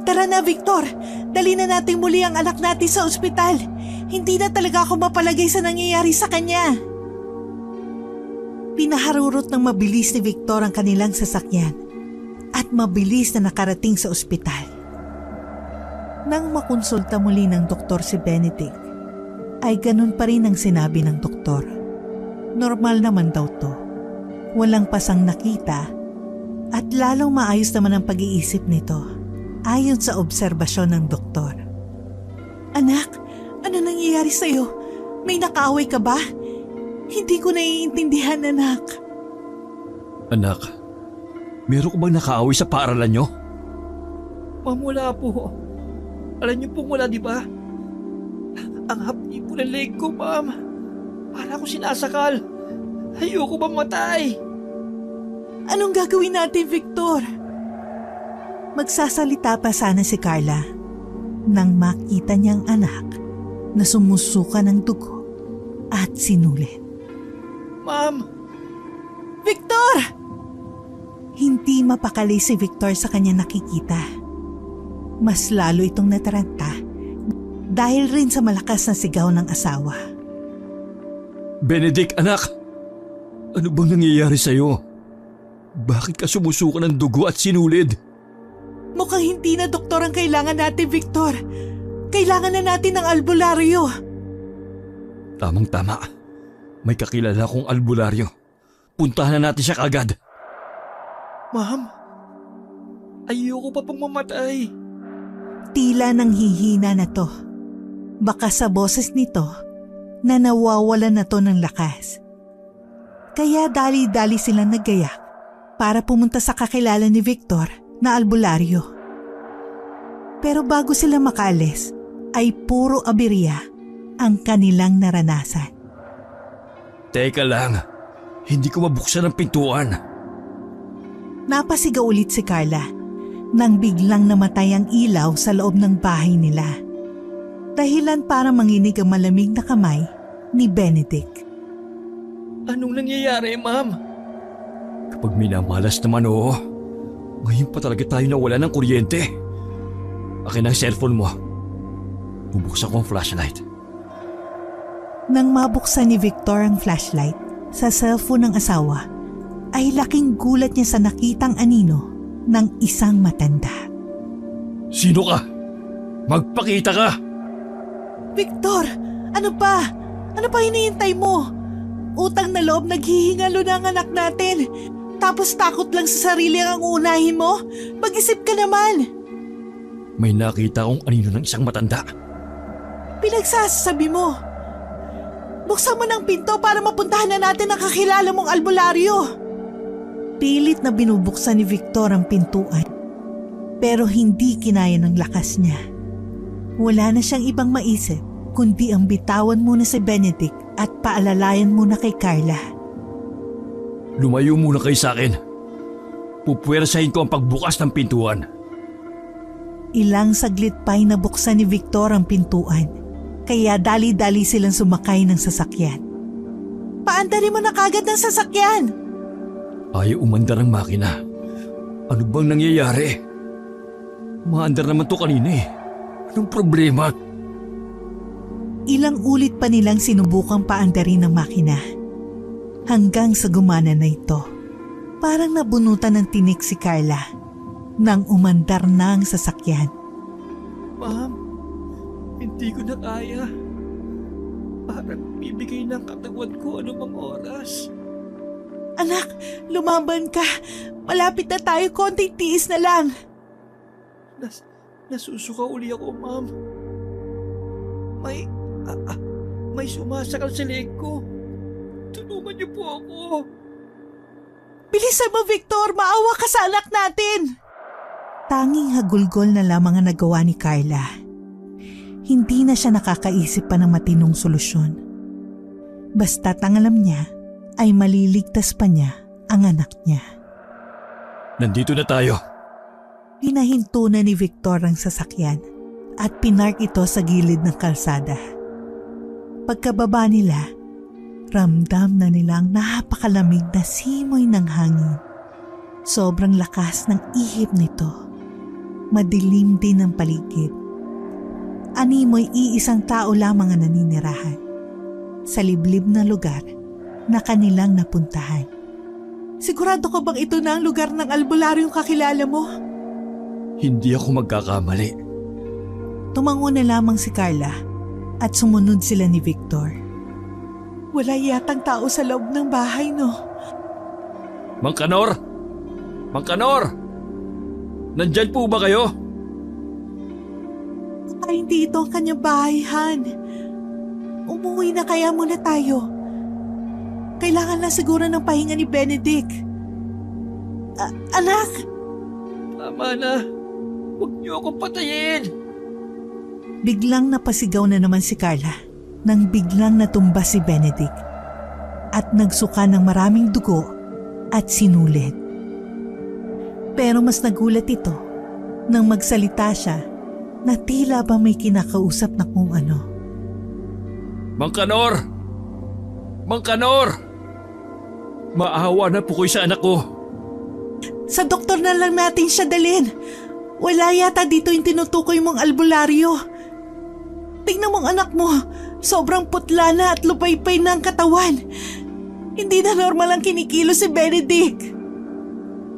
Tara na, Victor! Dali na natin muli ang anak natin sa ospital. Hindi na talaga ako mapalagay sa nangyayari sa kanya. Pinaharurot ng mabilis ni Victor ang kanilang sasakyan at mabilis na nakarating sa ospital. Nang makonsulta muli ng doktor si Benedict, ay ganun pa rin ang sinabi ng doktor. Normal naman daw to. Walang pasang nakita at lalong maayos naman ang pag-iisip nito ayon sa obserbasyon ng doktor. Anak, ano nangyayari sa'yo? May nakaaway ka ba? Hindi ko naiintindihan, anak. Anak, meron ko bang nakaaway sa paaralan nyo? Ma'am, wala po. Alam niyo pong wala, di ba? Ang hapdi po ng leg ko, ma'am. Para ako sinasakal. Ayoko ba matay? Anong gagawin natin, Victor? Magsasalita pa sana si Carla nang makita niyang anak na sumusuka ng dugo at sinulit. Ma'am! Victor! Hindi mapakali si Victor sa kanya nakikita. Mas lalo itong nataranta dahil rin sa malakas na sigaw ng asawa. Benedict, anak! Ano bang nangyayari sa'yo? Bakit ka sumusuka ng dugo at sinulid? Mukhang hindi na doktor ang kailangan natin, Victor. Kailangan na natin ng albularyo. Tamang-tama. May kakilala kong albularyo. Puntahan na natin siya kagad. Ma'am, ayoko pa pong mamatay. Tila nang hihina na to. Baka sa boses nito na nawawalan na to ng lakas. Kaya dali-dali silang naggayak para pumunta sa kakilala ni Victor na albularyo. Pero bago sila makaalis, ay puro aberya ang kanilang naranasan. Teka lang, hindi ko mabuksan ang pintuan. Napasigaw ulit si Carla nang biglang namatay ang ilaw sa loob ng bahay nila. Dahilan para manginig ang malamig na kamay ni Benedict. Anong nangyayari, ma'am? Kapag minamalas naman, oo. Ngayon pa talaga tayo nawala ng kuryente. Akin ang cellphone mo. Bubuksan ko ang flashlight. Nang mabuksan ni Victor ang flashlight sa cellphone ng asawa, ay laking gulat niya sa nakitang anino ng isang matanda. Sino ka? Magpakita ka! Victor! Ano pa? Ano pa hinihintay mo? Utang na loob, naghihingalo na ang anak natin. Tapos takot lang sa sarili ang unahin mo? Mag-isip ka naman! May nakita akong anino ng isang matanda. Pinagsasabi mo. Buksan mo ng pinto para mapuntahan na natin ang kakilala mong albularyo. Pilit na binubuksan ni Victor ang pintuan. Pero hindi kinaya ng lakas niya. Wala na siyang ibang maisip kundi ang bitawan muna si Benedict at paalalayan muna kay Carla. Lumayo muna kayo sa akin. Pupwersahin ko ang pagbukas ng pintuan. Ilang saglit pa'y nabuksan ni Victor ang pintuan. Kaya dali-dali silang sumakay ng sasakyan. Paandarin mo na kagad ng sasakyan! Ayaw umandar ang makina. Ano bang nangyayari? Maandar naman to kanina eh. Anong problema? Ilang ulit pa nilang sinubukang paandarin ng makina. Hanggang sa gumana na ito. Parang nabunutan ng tinik si Carla nang umandar na ang sasakyan. Ma'am, hindi ko na kaya. Parang bibigay ng katawan ko anumang oras. Anak, lumaban ka. Malapit na tayo, konting tiis na lang. Nasusuka uli ako, ma'am. May sumasakal sa leg ko. Tulungan niyo po ako. Bilisan mo, Victor! Maawa ka sa anak natin! Tanging hagulgol na lamang ang nagawa ni Carla. Hindi na siya nakakaisip pa ng matinong solusyon. Basta't ang alam niya ay maliligtas pa niya ang anak niya. Nandito na tayo. Hinahinto na ni Victor ang sasakyan at pinark ito sa gilid ng kalsada. Pagkababa nila, ramdam na nilang napakalamig na simoy ng hangin. Sobrang lakas ng ihip nito. Madilim din ang paligid. Animoy iisang tao lamang ang naninirahan sa liblib na lugar na kanilang napuntahan. Sigurado ka bang ito na ang lugar ng albularyong kakilala mo? Hindi ako magkakamali. Tumango na lamang si Carla at sumunod sila ni Victor. Wala yatang tao sa loob ng bahay, no? Mang Kanor! Mang Kanor! Nandyan po ba kayo? Ay, hindi ito ang kanyang bahay, Han. Umuwi na kaya muna tayo. Kailangan na siguro ng pahinga ni Benedict. Anak! Tama na. Huwag niyo akong patayin. Biglang napasigaw na naman si Carla nang biglang natumba si Benedict at nagsuka ng maraming dugo at sinulit. Pero mas nagulat ito nang magsalita siya na tila ba may kinakausap na kung ano. Mang Kanor! Mang Kanor! Maawa na po kayo sa anak ko. Sa doktor na lang natin siya dalhin. Wala yata dito yung tinutukoy mong albularyo. Tingnan mong anak mo. Sobrang putla na at lupaypay na ang katawan. Hindi na normal ang kinikilo si Benedict.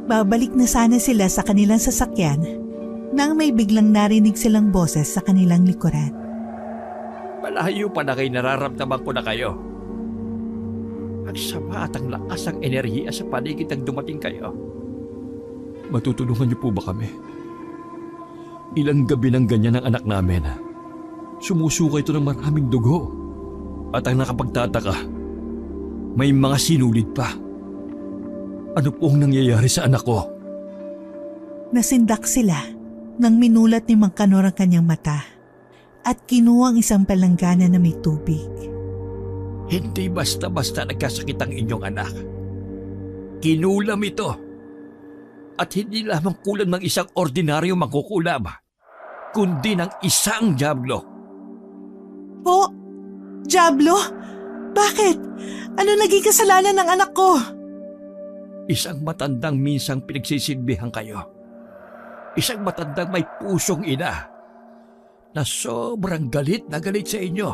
Babalik na sana sila sa kanilang sasakyan nang may biglang narinig silang boses sa kanilang likuran. Malayo pa na kayo, nararamdaman ko na kayo. Ang sama at ang lakas ng enerhiya sa paligid ng dumating kayo. Matutulungan niyo po ba kami? Ilang gabi ng ganyan ang anak namin. Sumusuka ito ng maraming dugo. At ang nakapagtataka, may mga sinulid pa. Ano pong nangyayari sa anak ko? Nasindak sila nang minulat ni Mang Kanor ang kanyang mata at kinuha ang isang palanggana na may tubig. Hindi basta-basta nagkasakit ang inyong anak. Kinulam ito. At hindi lamang kulam ng isang ordinaryong mangkukulam, kundi ng isang dyablo. Po? Diablo? Bakit? Ano naging kasalanan ng anak ko? Isang matandang minsang pinagsisilbihan kayo. Isang matandang may pusong ina na sobrang galit na galit sa inyo.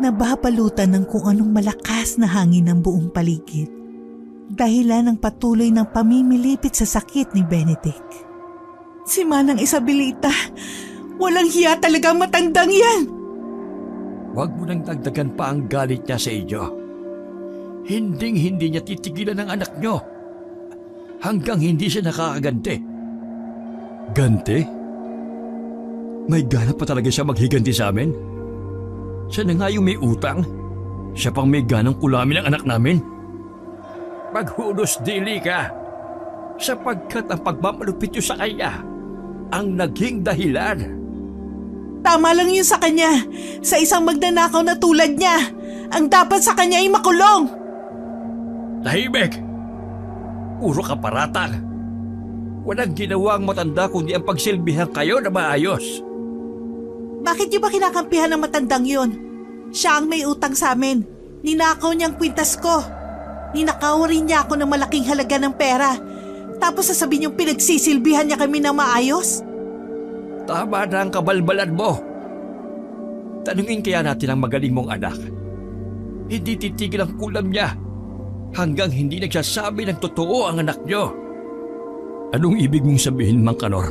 Nababalutan ng kung anong malakas na hangin ng buong paligid. Dahilan ng patuloy ng pamimilipit sa sakit ni Benedict. Si Manang Isabelita, walang hiya talaga ang matandang yan. Huwag mo nang dagdagan pa ang galit niya sa inyo. Hinding-hindi niya titigilan ang anak niyo hanggang hindi siya nakakaganti. Ganti? May gana pa talaga siya maghiganti sa amin? Siya na nga yung may utang. Siya pang may ganang kulamin ang anak namin. maghunos dili ka sapagkat ang pagmamalupit niyo sa kanya ang naging dahilan. Tama lang yun sa kanya. Sa isang magnanakaw na tulad niya, ang dapat sa kanya ay makulong. Tahimik! Puro kaparatang. Walang ginawa ang matanda kundi ang pagsilbihan kayo na maayos. Bakit niyo ba kinakampihan ng matandang yun? Siya ang may utang sa amin. Ninakaw niyang kwintas ko. Ninakaw rin niya ako ng malaking halaga ng pera. Tapos sasabihin niyong pinagsisilbihan niya kami ng maayos? Tama na ang kabalbalan mo. Tanungin kaya natin ang magaling mong anak. Hindi titigil ang kulam niya hanggang hindi nagsasabi ng totoo ang anak niyo. Anong ibig mong sabihin, Mang Kanor?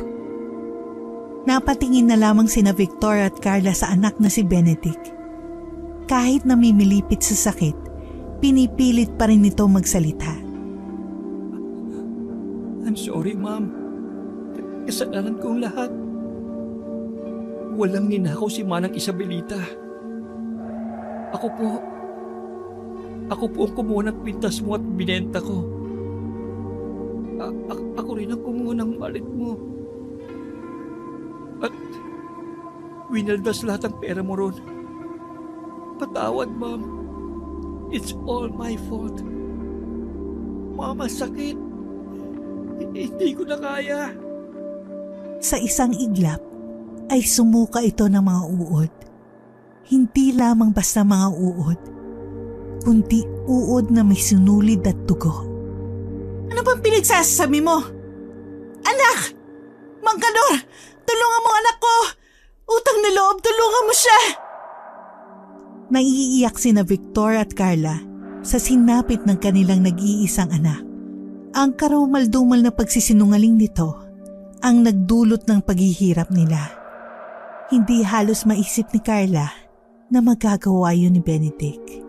Napatingin na lamang sina Victor at Carla sa anak na si Benedict. Kahit namimilipit sa sakit, pinipilit pa rin nito magsalita. I'm sorry, Ma'am. Kasalanan kong lahat. Walang ninakaw si Manang Isabelita. Ako po ang kumuha ng pintas mo at binenta ko. Ako rin ang kumuha ng wallet mo. At winaldas lahat ang pera mo ron. Patawad, Ma'am. It's all my fault. Mama, sakit. Hindi ko na kaya. Sa isang iglap ay sumuka ito ng mga uod. Hindi lamang basta mga uod, kundi uod na may sinulid at dugo. Ano bang pinagsasabi mo? Anak! Mang Kanor! Tulungan mo anak ko! Utang na loob, tulungan mo siya! Naiiyak sina Victor at Carla sa sinapit ng kanilang nag-iisang anak. Ang karumal-dumal na pagsisinungaling nito ang nagdulot ng paghihirap nila. Hindi halos maisip ni Carla na magagawa yun ni Benedict.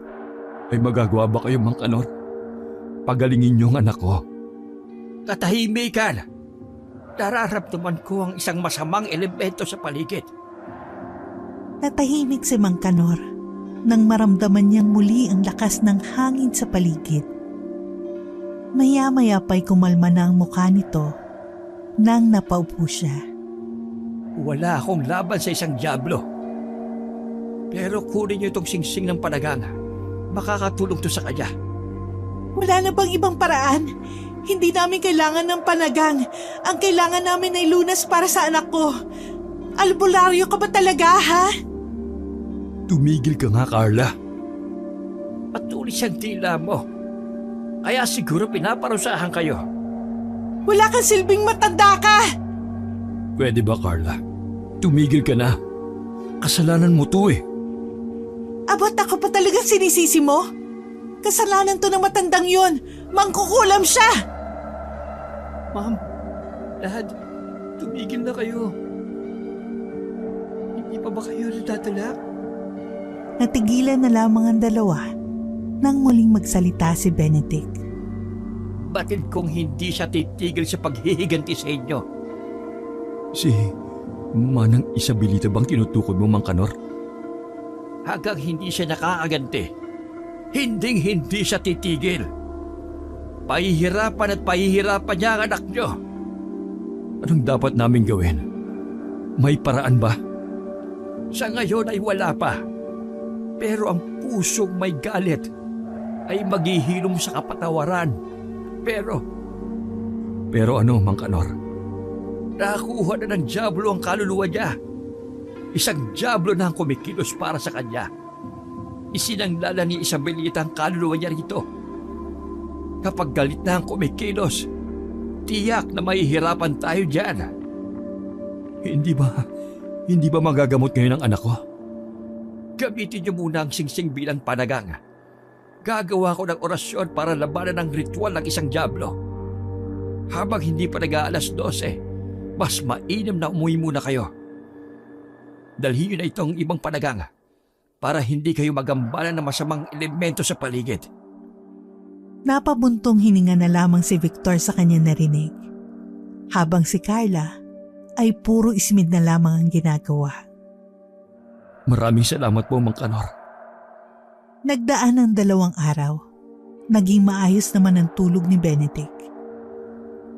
May magagawa ba kayo, Mang Kanor? Pagalingin niyo ang anak ko. Katahimikan! Nararamdaman ko ang isang masamang elemento sa paligid. Natahimik si Mang Kanor nang maramdaman niyang muli ang lakas ng hangin sa paligid. Maya-maya pa'y kumalma na ang mukha nito nang napaupo siya. Wala akong laban sa isang dyablo. Pero kunin niyo itong singsing ng panagang. Makakatulong to sa kanya. Wala na bang ibang paraan? Hindi namin kailangan ng panagang. Ang kailangan namin ay lunas para sa anak ko. Albularyo ka ba talaga, ha? Tumigil ka nga, Carla. Patulis ang tila mo. Kaya siguro pinaparusahan kayo. Wala kang silbing matanda ka! Pwede ba, Carla? Tumigil ka na. Kasalanan mo to eh. Abot ako pa talaga sinisisi mo? Kasalanan to ng matandang yun. Mangkukulam siya! Ma'am, Dad, tumigil na kayo. Hindi pa ba kayo natatala? Natigilan na lamang ang dalawa nang muling magsalita si Benedict. Batid kong hindi siya titigil sa paghihiganti sa inyo. Si Manang Isabelita bang tinutukod mo, Mang Kanor? Hanggang hindi siya nakakaganti, hindi siya titigil. Pahihirapan at pahihirapan niya ang anak niyo. Anong dapat namin gawin? May paraan ba? Sa ngayon ay wala pa. Pero ang pusong may galit ay maghihilom sa kapatawaran. Pero ano, Mang Kanor? Nakuha na ng dyablo ang kaluluwa niya. Isang dyablo na ang kumikilos para sa kanya. Isinanglala ni Isabelita ang kaluluwa niya rito. Kapag galit na ang kumikilos, tiyak na mahihirapan tayo dyan. Hindi ba magagamot ngayon ang anak ko? Gamitin niyo muna ang singsing bilang panagang. Gagawa ko ng orasyon para labanan ang ritual ng isang dyablo. Habang hindi pa nag-aalas 12, mas mainam na umuwi muna kayo. Dalhin niyo na itong ibang panagang para hindi kayo magambalan ng masamang elemento sa paligid. Napabuntong hininga na lamang si Victor sa kanya narinig. Habang si Carla ay puro ismid na lamang ang ginagawa. Maraming salamat po, Mang Kanor. Nagdaan ang 2 araw Naging maayos naman ang tulog ni Benedict.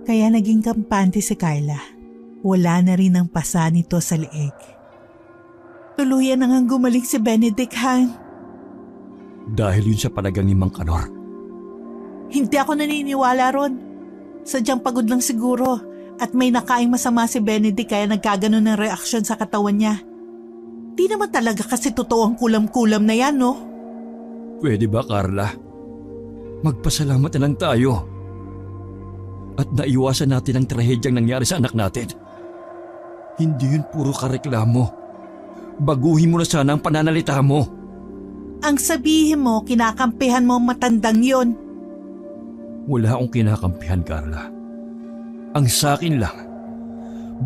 Kaya naging kampante si Carla. Wala na rin ang pasa nito sa leeg. Tuluyan na ngang gumaling si Benedict, Han. Dahil yun sa panagang ni Mang Kanor. Hindi ako naniniwala ron. Sadyang pagod lang siguro at may nakaing masama si Benedict kaya nagkaganon ng reaksyon sa katawan niya. Di naman talaga kasi totoo ang kulam-kulam na yan, no? Pwede ba, Carla? Magpasalamat na lang tayo. At naiwasan natin ang trahedyang nangyari sa anak natin. Hindi yun puro kareklamo. Baguhin mo na sana ang pananalita mo. Ang sabihin mo, kinakampihan mo ang matandang yon. Wala akong kinakampihan, Carla. Ang sakin lang,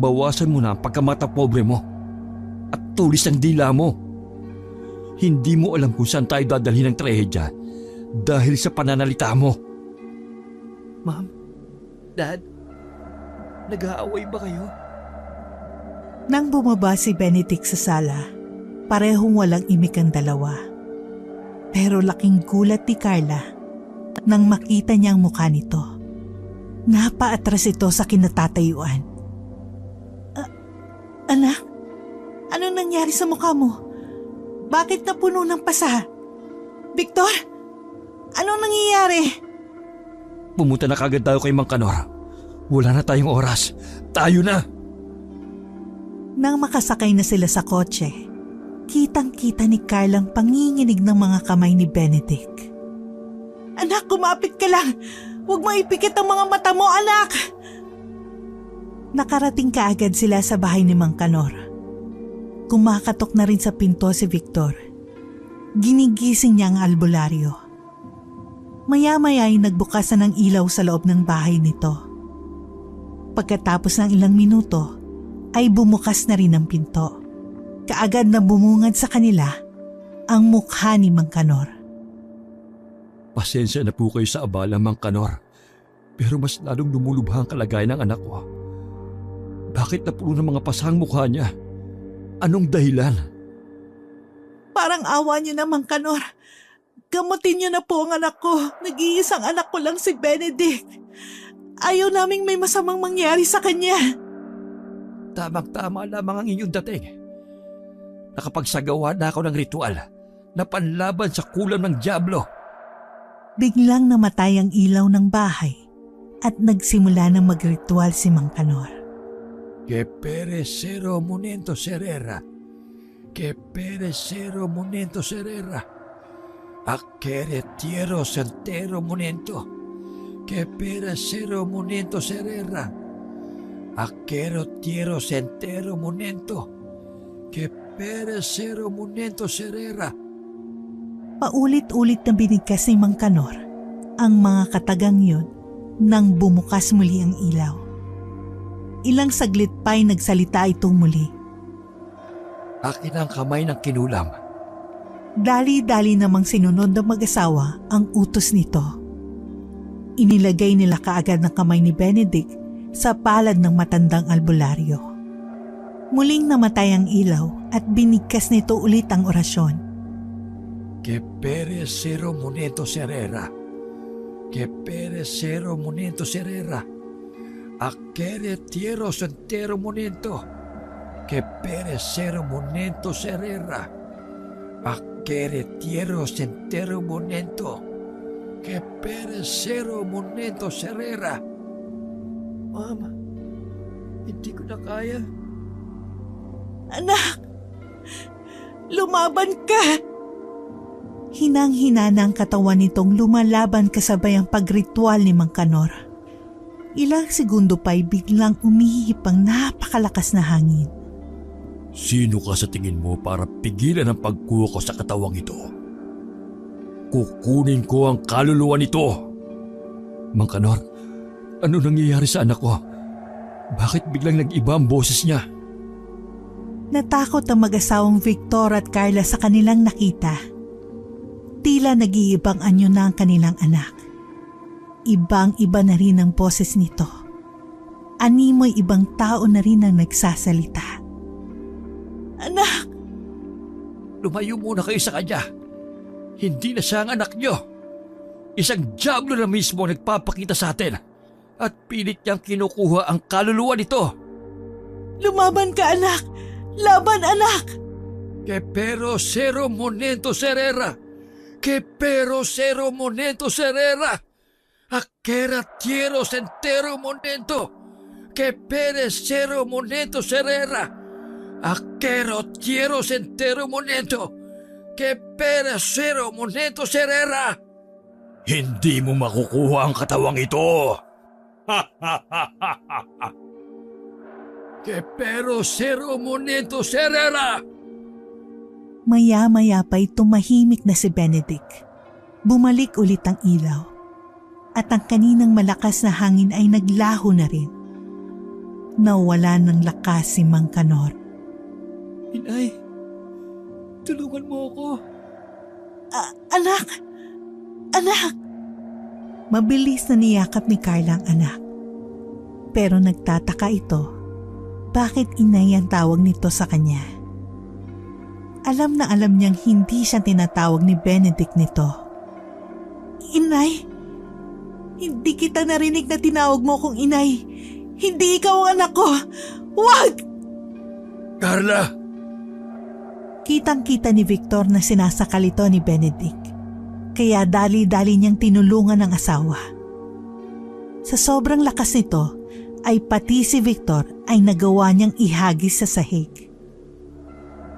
bawasan mo na ang pagkamata pobre mo at tulis ang dila mo. Hindi mo alam kung saan tayo dadalhin ng trahedya dahil sa pananalita mo. Ma'am, Dad, nag-aaway ba kayo? Nang bumaba si Benedict sa sala, parehong walang imik ang dalawa. Pero laking gulat ni Carla nang makita niya ang mukha nito. Napaatras ito sa kinatatayuan. Anak, anong nangyari sa mukha mo? Bakit napuno ng pasa? Victor, anong nangyayari? Pumunta na kagad tayo kay Mang Kanor. Wala na tayong oras. Tayo na! Nang makasakay na sila sa kotse, kitang-kita ni Carla ang panginginig ng mga kamay ni Benedict. Anak, kumapit ka lang! Huwag mo ipikit ang mga mata mo, anak! Nakarating kaagad sila sa bahay ni Mang Kanor. Kumakatok na rin sa pinto si Victor. Ginigising niya ang albularyo. Maya-maya ay nagbukas na ng ilaw sa loob ng bahay nito. Pagkatapos ng ilang minuto, ay bumukas na rin ang pinto. Kaagad na bumungad sa kanila ang mukha ni Mang Kanor. Pasensya na po kayo sa abala, Mang Kanor. Pero mas lalong lumulubha ang kalagayan ng anak ko. Bakit napuno ng mga pasang mukha niya? Anong dahilan? Parang awa niyo na, Mang Kanor. Gamutin niyo na po ang anak ko. Nag-iisang anak ko lang si Benedict. Ayaw naming may masamang mangyari sa kanya. Tamang-tama lamang ang inyong dating. Nakapagsagawa na ako ng ritual na panlaban sa kulam ng dyablo. Biglang namatay ang ilaw ng bahay at nagsimula na magritual si Mang Kanor. Que perecero monento serera. Que perecero monento serera. Acere tiero sentero monento. Que perecero monento serera. Acero tiero sentero monento. Que perecero monento serera. Paulit-ulit na binigkas ni Mang Kanor ang mga katagang yun nang bumukas muli ang ilaw. Ilang saglit pa'y nagsalita itong muli. Akin ang kamay ng kinulam. Dali-dali namang sinunod ng mag-asawa ang utos nito. Inilagay nila kaagad ng kamay ni Benedict sa palad ng matandang albularyo. Muling namatay ang ilaw at binigkas nito ulit ang orasyon. Que perecero monento serera. Que perecero monento serera. Acere tiero sentero monento. Que perecero monento serera. Acere tiero sentero monento. Que perecero monento serera. Ma'am, hindi ko na kaya. Anak! Lumaban ka! Hinang-hina na ang katawan nitong lumalaban kasabay ang pagritual ni Mang Kanor. Ilang segundo pa'y biglang umihip ang napakalakas na hangin. Sino ka sa tingin mo para pigilan ang pagkuha ko sa katawang ito? Kukunin ko ang kaluluwa nito. Mang Kanor, ano nangyayari sa anak ko? Bakit biglang nag-iba ang boses niya? Natakot ang mag-asawang Victor at Carla sa kanilang nakita. Tila nag-iibang anyo na ang kanilang anak. Ibang-iba na rin ang boses nito. Animoy ibang tao na rin ang nagsasalita. Anak! Lumayo muna kayo sa kanya. Hindi na siya ang anak niyo. Isang dyablo na mismo ang nagpapakita sa atin at pilit niyang kinukuha ang kaluluwa nito. Lumaban ka, anak! Laban, anak! Que pero cero monento serera. Que pero cero monento serera. Aquera tieros entero monento. Que pere cero monento serera. Aquero tieros entero monento. Que pere cero monento serera. Hindi mo makukuha ang katawang ito. Que pero cero monento serera. Maya-maya pa'y tumahimik na si Benedict. Bumalik ulit ang ilaw. At ang kaninang malakas na hangin ay naglaho na rin. Nawala ng lakas si Mang Kanor. Inay, tulungan mo ako. Anak! Anak! Mabilis na niyakap ni Carla ang anak. Pero nagtataka ito. Bakit inay ang tawag nito sa kanya? Alam na alam niyang hindi siya tinatawag ni Benedict nito. Inay! Hindi kita narinig na tinawag mo kong inay. Hindi ikaw ang anak ko. Huwag! Carla! Kitang-kita ni Victor na sinasakal ito ni Benedict. Kaya dali-dali niyang tinulungan ang asawa. Sa sobrang lakas nito, ay pati si Victor ay nagawa niyang ihagis sa sahig.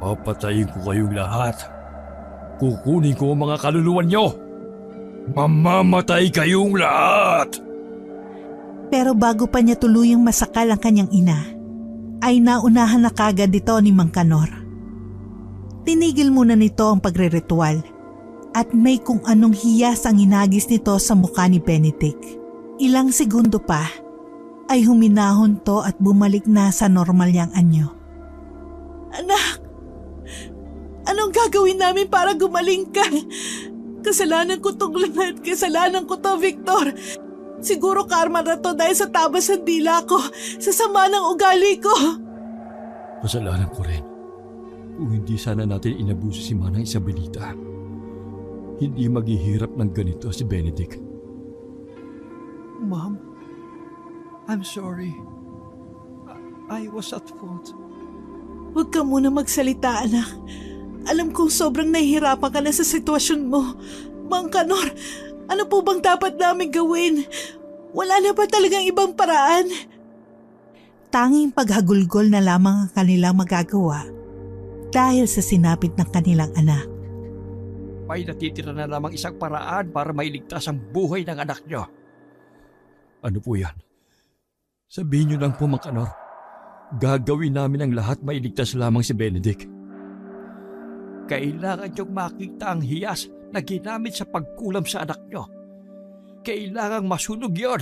Papatayin ko kayong lahat. Kukunin ko ang mga kaluluwan niyo. Mamamatay kayong lahat! Pero bago pa niya tuluyang masakal ang kanyang ina, ay naunahan na kagad ito ni Mang Kanor. Tinigil muna nito ang pagre-ritual at may kung anong hiyas ang inagis nito sa mukha ni Benedict. Ilang segundo pa ay huminahon to at bumalik na sa normal niyang anyo. Anak! Anong gagawin namin para gumaling ka? Kasalanan ko tong lahat. Kasalanan ko to, Victor. Siguro karma na to dahil sa tabas ng dila ko, sa sama ng ugali ko. Kasalanan ko rin. Kung hindi sana natin inabuso si Manang Isabelita, hindi maghihirap ng ganito si Benedict. Mom, I'm sorry. I was at fault. Huwag ka muna magsalita, anak. Alam kong sobrang nahihirapan ka na sa sitwasyon mo. Mang Kanor, ano po bang dapat namin gawin? Wala na ba talagang ibang paraan? Tanging paghagulgol na lamang ang kanilang magagawa dahil sa sinapit ng kanilang anak. May natitira na lamang isang paraan para mailigtas ang buhay ng anak niyo. Ano po yan? Sabihin niyo lang po, Mang Kanor. Gagawin namin ang lahat mailigtas lamang si Benedict. Kailangan niyong makita ang hiyas na ginamit sa pagkulam sa anak niyo. Kailangang masunog yon.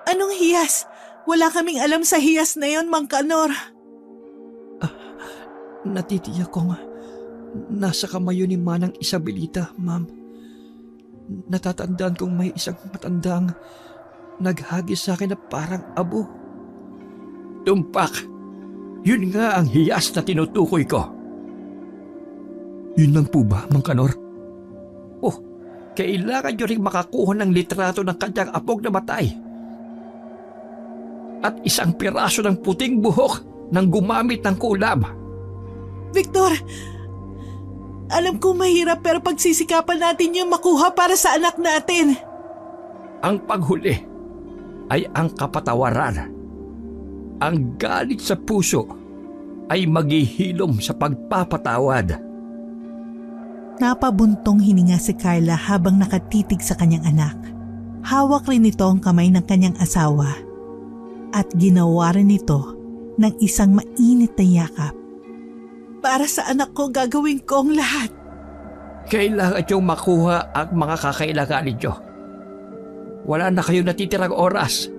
Anong hiyas? Wala kaming alam sa hiyas na yon, Mang Kanor. Natitiyak kong nasa kamay yun ni Manang Isabelita, Ma'am. Natatandaan kong may isang matandang naghagis sa akin na parang abo. Tumpak! Yun nga ang hiyas na tinutukoy ko. Yun lang po ba, Mang Kanor? Oh, kailangan nyo rin makakuha ng litrato ng kanyang apog na matay. At isang piraso ng puting buhok nang gumamit ng kulam. Victor, alam ko mahirap pero pagsisikapan natin yung makuha para sa anak natin. Ang paghuli ay ang kapatawaran. Ang galit sa puso ay maghihilom sa pagpapatawad. Napabuntong hininga si Carla habang nakatitig sa kanyang anak. Hawak rin ito ang kamay ng kanyang asawa at ginawa rin ito ng isang mainit na yakap. Para sa anak ko, gagawin ko ang lahat. Kailangan niyong makuha ang mga kakailangan ninyo. Wala na kayong natitirang oras.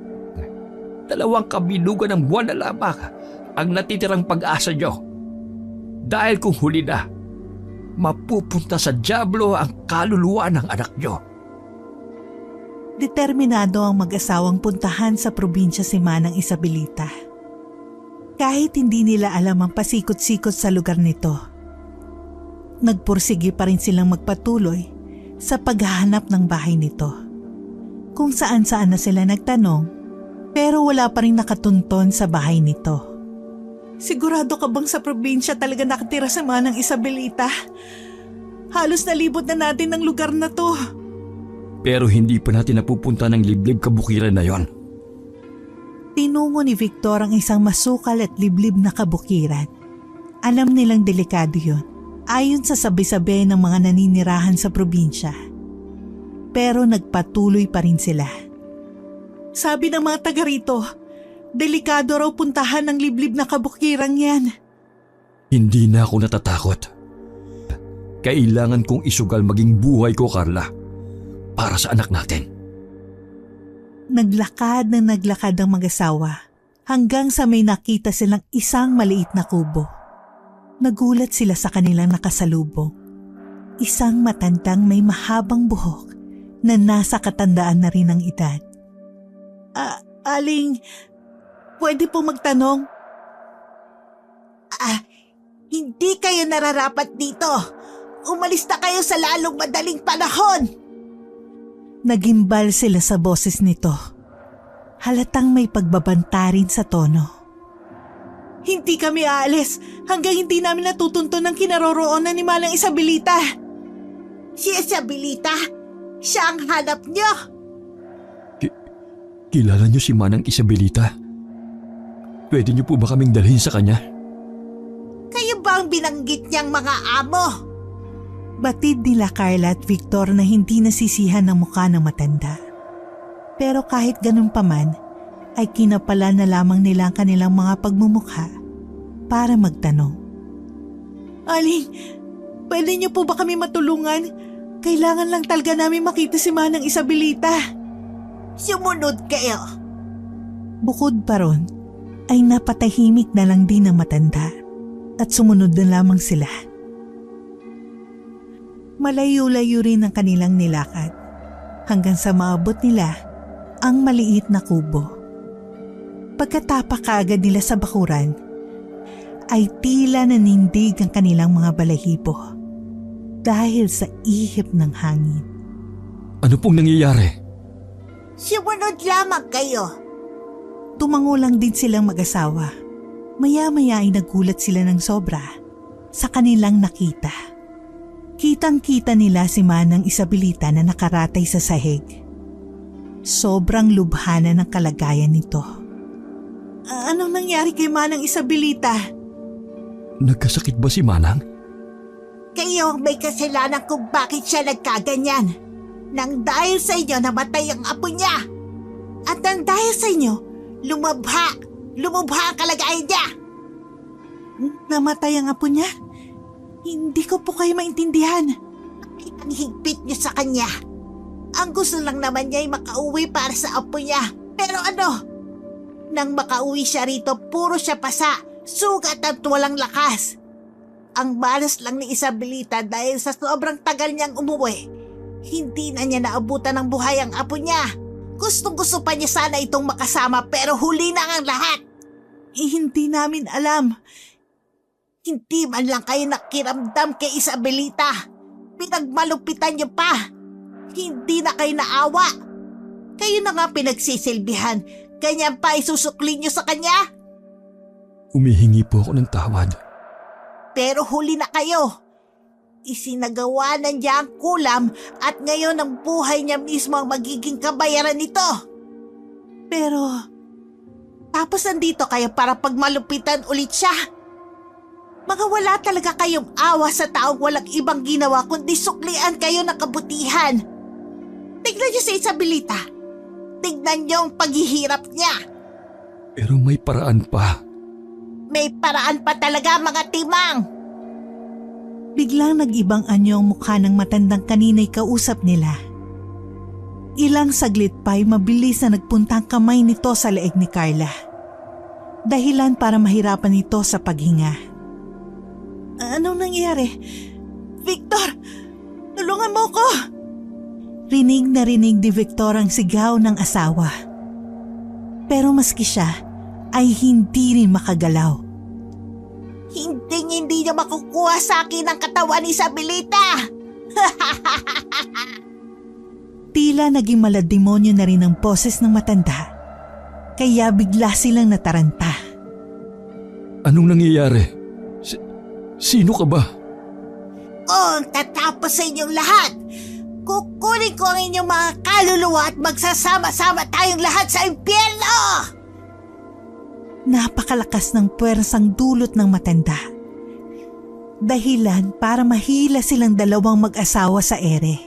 2 kabilugan ng buwan na lamang ang natitirang pag-asa niyo. Dahil kung huli na, mapupunta sa dyablo ang kaluluwa ng anak niyo. Determinado ang mag-asawang puntahan sa probinsya si Manang Isabelita. Kahit hindi nila alam ang pasikot-sikot sa lugar nito. Nagpursige pa rin silang magpatuloy sa paghahanap ng bahay nito. Kung saan-saan na sila nagtanong, pero wala pa rin nakatunton sa bahay nito. Sigurado ka bang sa probinsya talaga nakatira si Manang Isabelita? Halos nalibot na natin ang lugar na to. Pero hindi pa natin napupunta ng liblib kabukiran na yon. Tinungo ni Victor ang isang masukal at liblib na kabukiran. Alam nilang delikado yun, ayon sa sabi-sabi ng mga naninirahan sa probinsya. Pero nagpatuloy pa rin sila. Sabi ng mga taga rito, delikado raw puntahan ng liblib na kabukirang yan. Hindi na ako natatakot. Kailangan kong isugal maging buhay ko, Carla. Para sa anak natin. Naglakad ang mag-asawa hanggang sa may nakita silang isang maliit na kubo. Nagulat sila sa kanilang nakasalubong. Isang matandang may mahabang buhok na nasa katandaan na rin ng edad. Aling, pwede po magtanong? Hindi kayo nararapat dito. Umalis na kayo sa lalong madaling panahon. Nagimbal sila sa boses nito. Halatang may pagbabanta rin sa tono. Hindi kami aalis hanggang hindi namin natutunton ang kinaroroonan ni Manang Isabelita. Si Isabelita? Siya ang hanap niyo? Kilala niyo si Manang Isabelita? Pwede niyo po ba kaming dalhin sa kanya? Kayo ba ang binanggit niyang mga amo? Batid nila Carla at Victor na hindi nasisihan ng mukha ng matanda. Pero kahit ganun pa man, ay kinapala na lamang nila ang kanilang mga pagmumukha para magtanong. Aling, pwede niyo po ba kami matulungan? Kailangan lang talaga namin makita si Manang Isabelita. Sumunod kayo. Bukod pa ron, ay napatahimik na lang din ang matanda at sumunod na lamang sila. Malayo-layo rin ang kanilang nilakad hanggang sa maabot nila ang maliit na kubo. Pagkatapak kaagad nila sa bakuran, ay tila nanindig ang kanilang mga balahibo dahil sa ihip ng hangin. Ano pong nangyayari? Sumunod lamang kayo. Tumango lang din silang mag-asawa. Maya-maya ay nagulat sila ng sobra sa kanilang nakita. Kitang-kita nila si Manang Isabelita na nakaratay sa sahig. Sobrang lubhana ng kalagayan nito. Anong nangyari kay Manang Isabelita? Nagkasakit ba si Manang? Kayo ang may kasalanan kung bakit siya nagkaganyan. Nang dahil sa inyo namatay ang apo niya. At nang dahil sa inyo, lumubha ang kalagayan niya. Namatay ang apo niya? Hindi ko po kayo maintindihan. Ang higpit niyo sa kanya. Ang gusto lang naman niya ay makauwi para sa apo niya. Pero ano? Nang makauwi siya rito, puro siya pasa, sugat at walang lakas. Ang malas lang ni Isabelita dahil sa sobrang tagal niyang umuwi. Hindi na niya naabutan ng buhay ang apo niya. Gustong-gusto pa niya sana itong makasama pero huli na ang lahat. Hindi namin alam. Hindi man lang kayo nakiramdam kay Isabelita. Pinagmalupitan niyo pa. Hindi na kayo naawa. Kayo na nga pinagsisilbihan. Ganyan pa isusukli niyo sa kanya? Humihingi po ako ng tawad. Pero huli na kayo. Isinagawa na niya ang kulam at ngayon ang buhay niya mismo ang magiging kabayaran nito. Pero, tapos nandito kayo para pagmalupitan ulit siya. Mga wala talaga kayong awa sa taong walang ibang ginawa kundi suklian kayo ng kabutihan. Tignan niyo si Isabelita. Tignan niyo ang paghihirap niya. Pero may paraan pa. May paraan pa talaga mga timang. biglang nag-ibang anyo ang mukha ng matandang kanina'y kausap nila. Ilang saglit pa'y mabilis na nagpunta ang kamay nito sa leeg ni Carla. Dahilan para mahirapan ito sa paghinga. Anong nangyari? Victor! Tulungan mo ko! Rinig na rinig ni Victor ang sigaw ng asawa. Pero maski siya ay hindi rin makagalaw. Hindi niya makukuha sa akin ang katawan ni Isabelita. Tila naging malademonyo na rin ang boses ng matanda, kaya bigla silang nataranta. Anong nangyayari? Sino ka ba? Ang tatapos sa inyong lahat! Kukunin ko ang inyong mga kaluluwa at magsasama-sama tayong lahat sa impyerno! Napakalakas ng puwersang dulot ng matanda. Dahilan para mahila silang dalawang mag-asawa sa ere.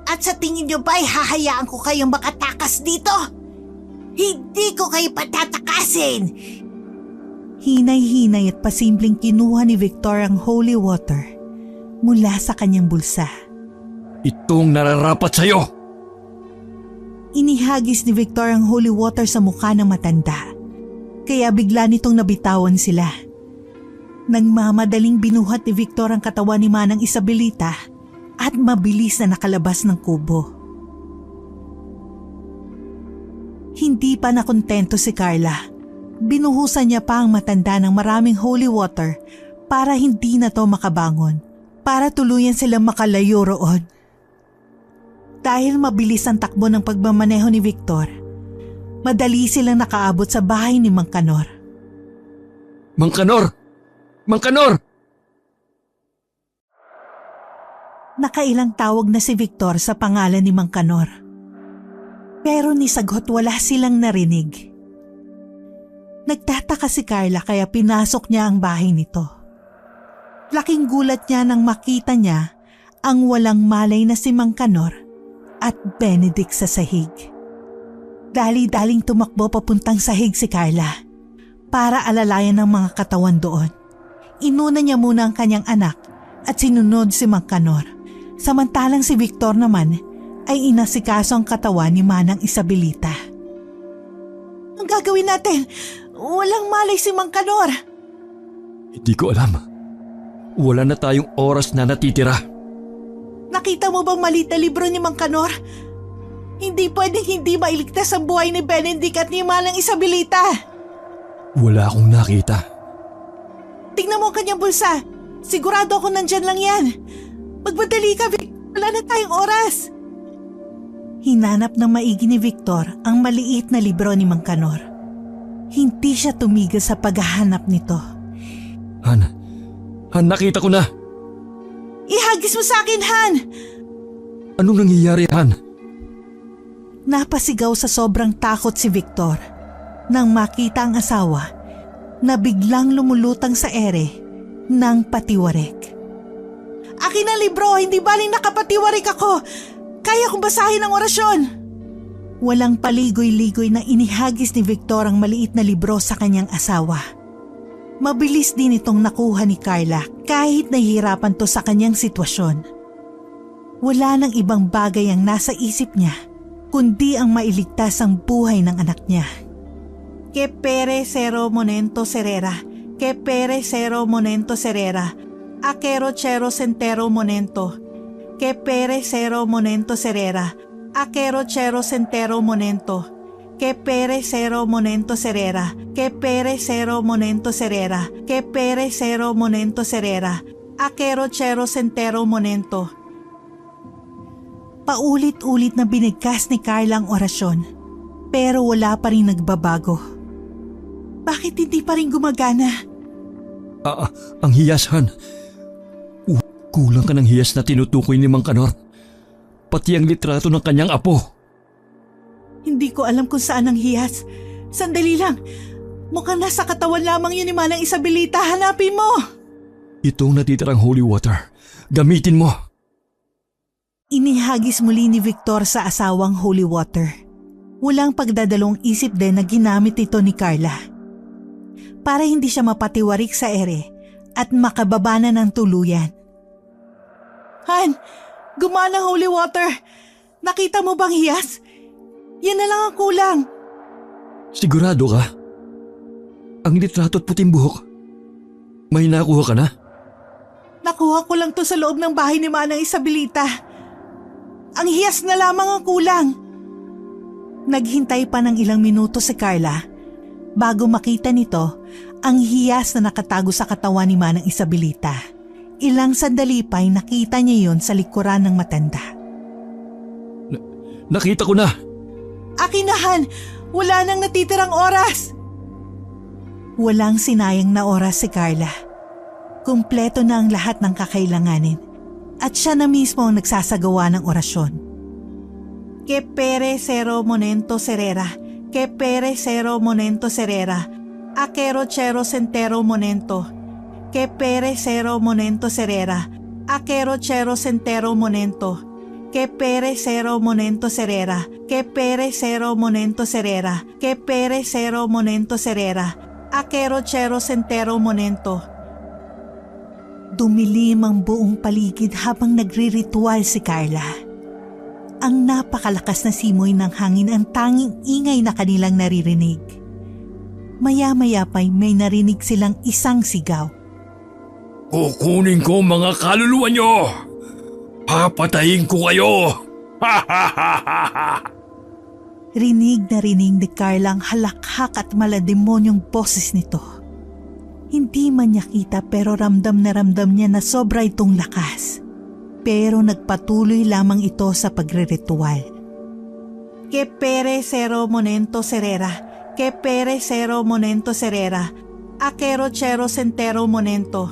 At sa tingin nyo ba'y hahayaan ko kayong makatakas dito? Hindi ko kayo patatakasin! Hinay-hinay at pasimpleng kinuha ni Victor ang holy water mula sa kanyang bulsa. Itong nararapat sa'yo! Inihagis ni Victor ang holy water sa mukha ng matanda, kaya bigla nitong nabitawan sila. Nagmamadaling binuhat ni Victor ang katawan ni Manang Isabelita at mabilis na nakalabas ng kubo. Hindi pa nakontento si Carla. Binuhusan niya pa ang matanda ng maraming holy water para hindi na to makabangon, para tuluyan silang makalayo roon. Dahil mabilis ang takbo ng pagmamaneho ni Victor, madali silang nakaabot sa bahay ni Mang Kanor. Mang Kanor! Mang Kanor! Nakailang tawag na si Victor sa pangalan ni Mang Kanor. Pero ni sagot wala silang narinig. Nagtataka si Carla kaya pinasok niya ang bahay nito. Laking gulat niya nang makita niya ang walang malay na si Mang Kanor at Benedict sa sahig. Dali-daling tumakbo papuntang sahig si Carla para alalayan ang mga katawan doon. Inuna niya muna ang kanyang anak at sinunod si Mang Kanor. Samantalang si Victor naman ay inasikaso ang katawan ni Manang Isabelita. Ang gagawin natin? Walang malay si Mang Kanor. Hindi ko alam. Wala na tayong oras na natitira. Nakita mo bang maliit na libro ni Mang Kanor? Hindi pwedeng hindi mailigtas ang buhay ni Benedict at ni Manang Isabelita. Wala akong nakita. Tingnan mo ang kanyang bulsa. Sigurado ako nandyan lang yan. Magmadali ka, Victor. Wala na tayong oras. Hinanap ng maigi ni Victor ang maliit na libro ni Mang Kanor. Hindi siya tumigil sa paghahanap nito. Han, nakita ko na. Ihagis mo sa akin, Han! Anong nangyayari, Han? Napasigaw sa sobrang takot si Victor nang makita ang asawa na biglang lumulutang sa ere ng patiwarek. Akin ang libro, hindi baling nakapatiwarek ako. Kaya kong basahin ang orasyon. Walang paligoy-ligoy na inihagis ni Victor ang maliit na libro sa kanyang asawa. Mabilis din itong nakuha ni Carla kahit nahihirapan to sa kanyang sitwasyon. Wala nang ibang bagay ang nasa isip niya kundi ang mailigtas ang buhay ng anak niya. Que pere cero monento serera, que pere cero monento serera, aquero chero centero monento, que pere cero monento serera, aquero chero centero monento, que pere cero monento serera, que pere cero monento serera, que pere cero monento serera, aquero chero centero monento. Paulit-ulit na binigkas ni Carla ang orasyon, pero wala pa rin nagbabago. Bakit hindi pa rin gumagana? Ang hiyas, Han. Kulang ka ng hiyas na tinutukoy ni Mang Kanor. Pati ang litrato ng kanyang apo. Hindi ko alam kung saan ang hiyas. Sandali lang. Mukhang nasa katawan lamang yun ni Manang Isabelita. Hanapin mo! Itong natitirang holy water. Gamitin mo. Inihagis muli ni Victor sa asawang holy water. Walang pagdadalawang isip din na ginamit ito ni Carla. Para hindi siya mapatiwarik sa ere at makababa na ng tuluyan. Han, gumana ang holy water. Nakita mo bang hiyas? Yan na lang ang kulang. Sigurado ka? Ang litrato at puting buhok. May nakuha ka na? Nakuha ko lang to sa loob ng bahay ni Manang Isabelita. Ang hiyas na lamang ang kulang. Naghintay pa ng ilang minuto si Carla bago makita nito ang hiyas na nakatago sa katawan ni Manang Isabelita. Ilang sandali pa'y nakita niya yon sa likuran ng matanda. Nakita ko na! Akin na, Han! Wala nang natitirang oras! Walang sinayang na oras si Carla. Kumpleto na ang lahat ng kakailanganin at siya na mismo ang nagsasagawa ng orasyon. Que pere cero monento serera, que pere cero monento serera, aquero chero centero monento, que pere cero monento serera, aquero chero centero monento, que pere cero monento serera, que pere cero monento serera, que pere cero monento serera, aquero chero centero monento. Dumilim ang buong paligid habang nagriritual si Carla. Ang napakalakas na simoy ng hangin ang tanging ingay na kanilang naririnig. Maya-maya pa'y may narinig silang isang sigaw. Kukunin ko mga kaluluwa nyo! Papatayin ko kayo! Rinig na rinig ni Carla ang halakhak at malademonyong boses nito. Hindi man niya kita pero ramdam niya na sobra itong lakas. Pero nagpatuloy lamang ito sa pagriritual. Que pere cero monento serera, que pere cero monento serera, aquero chero centero monento,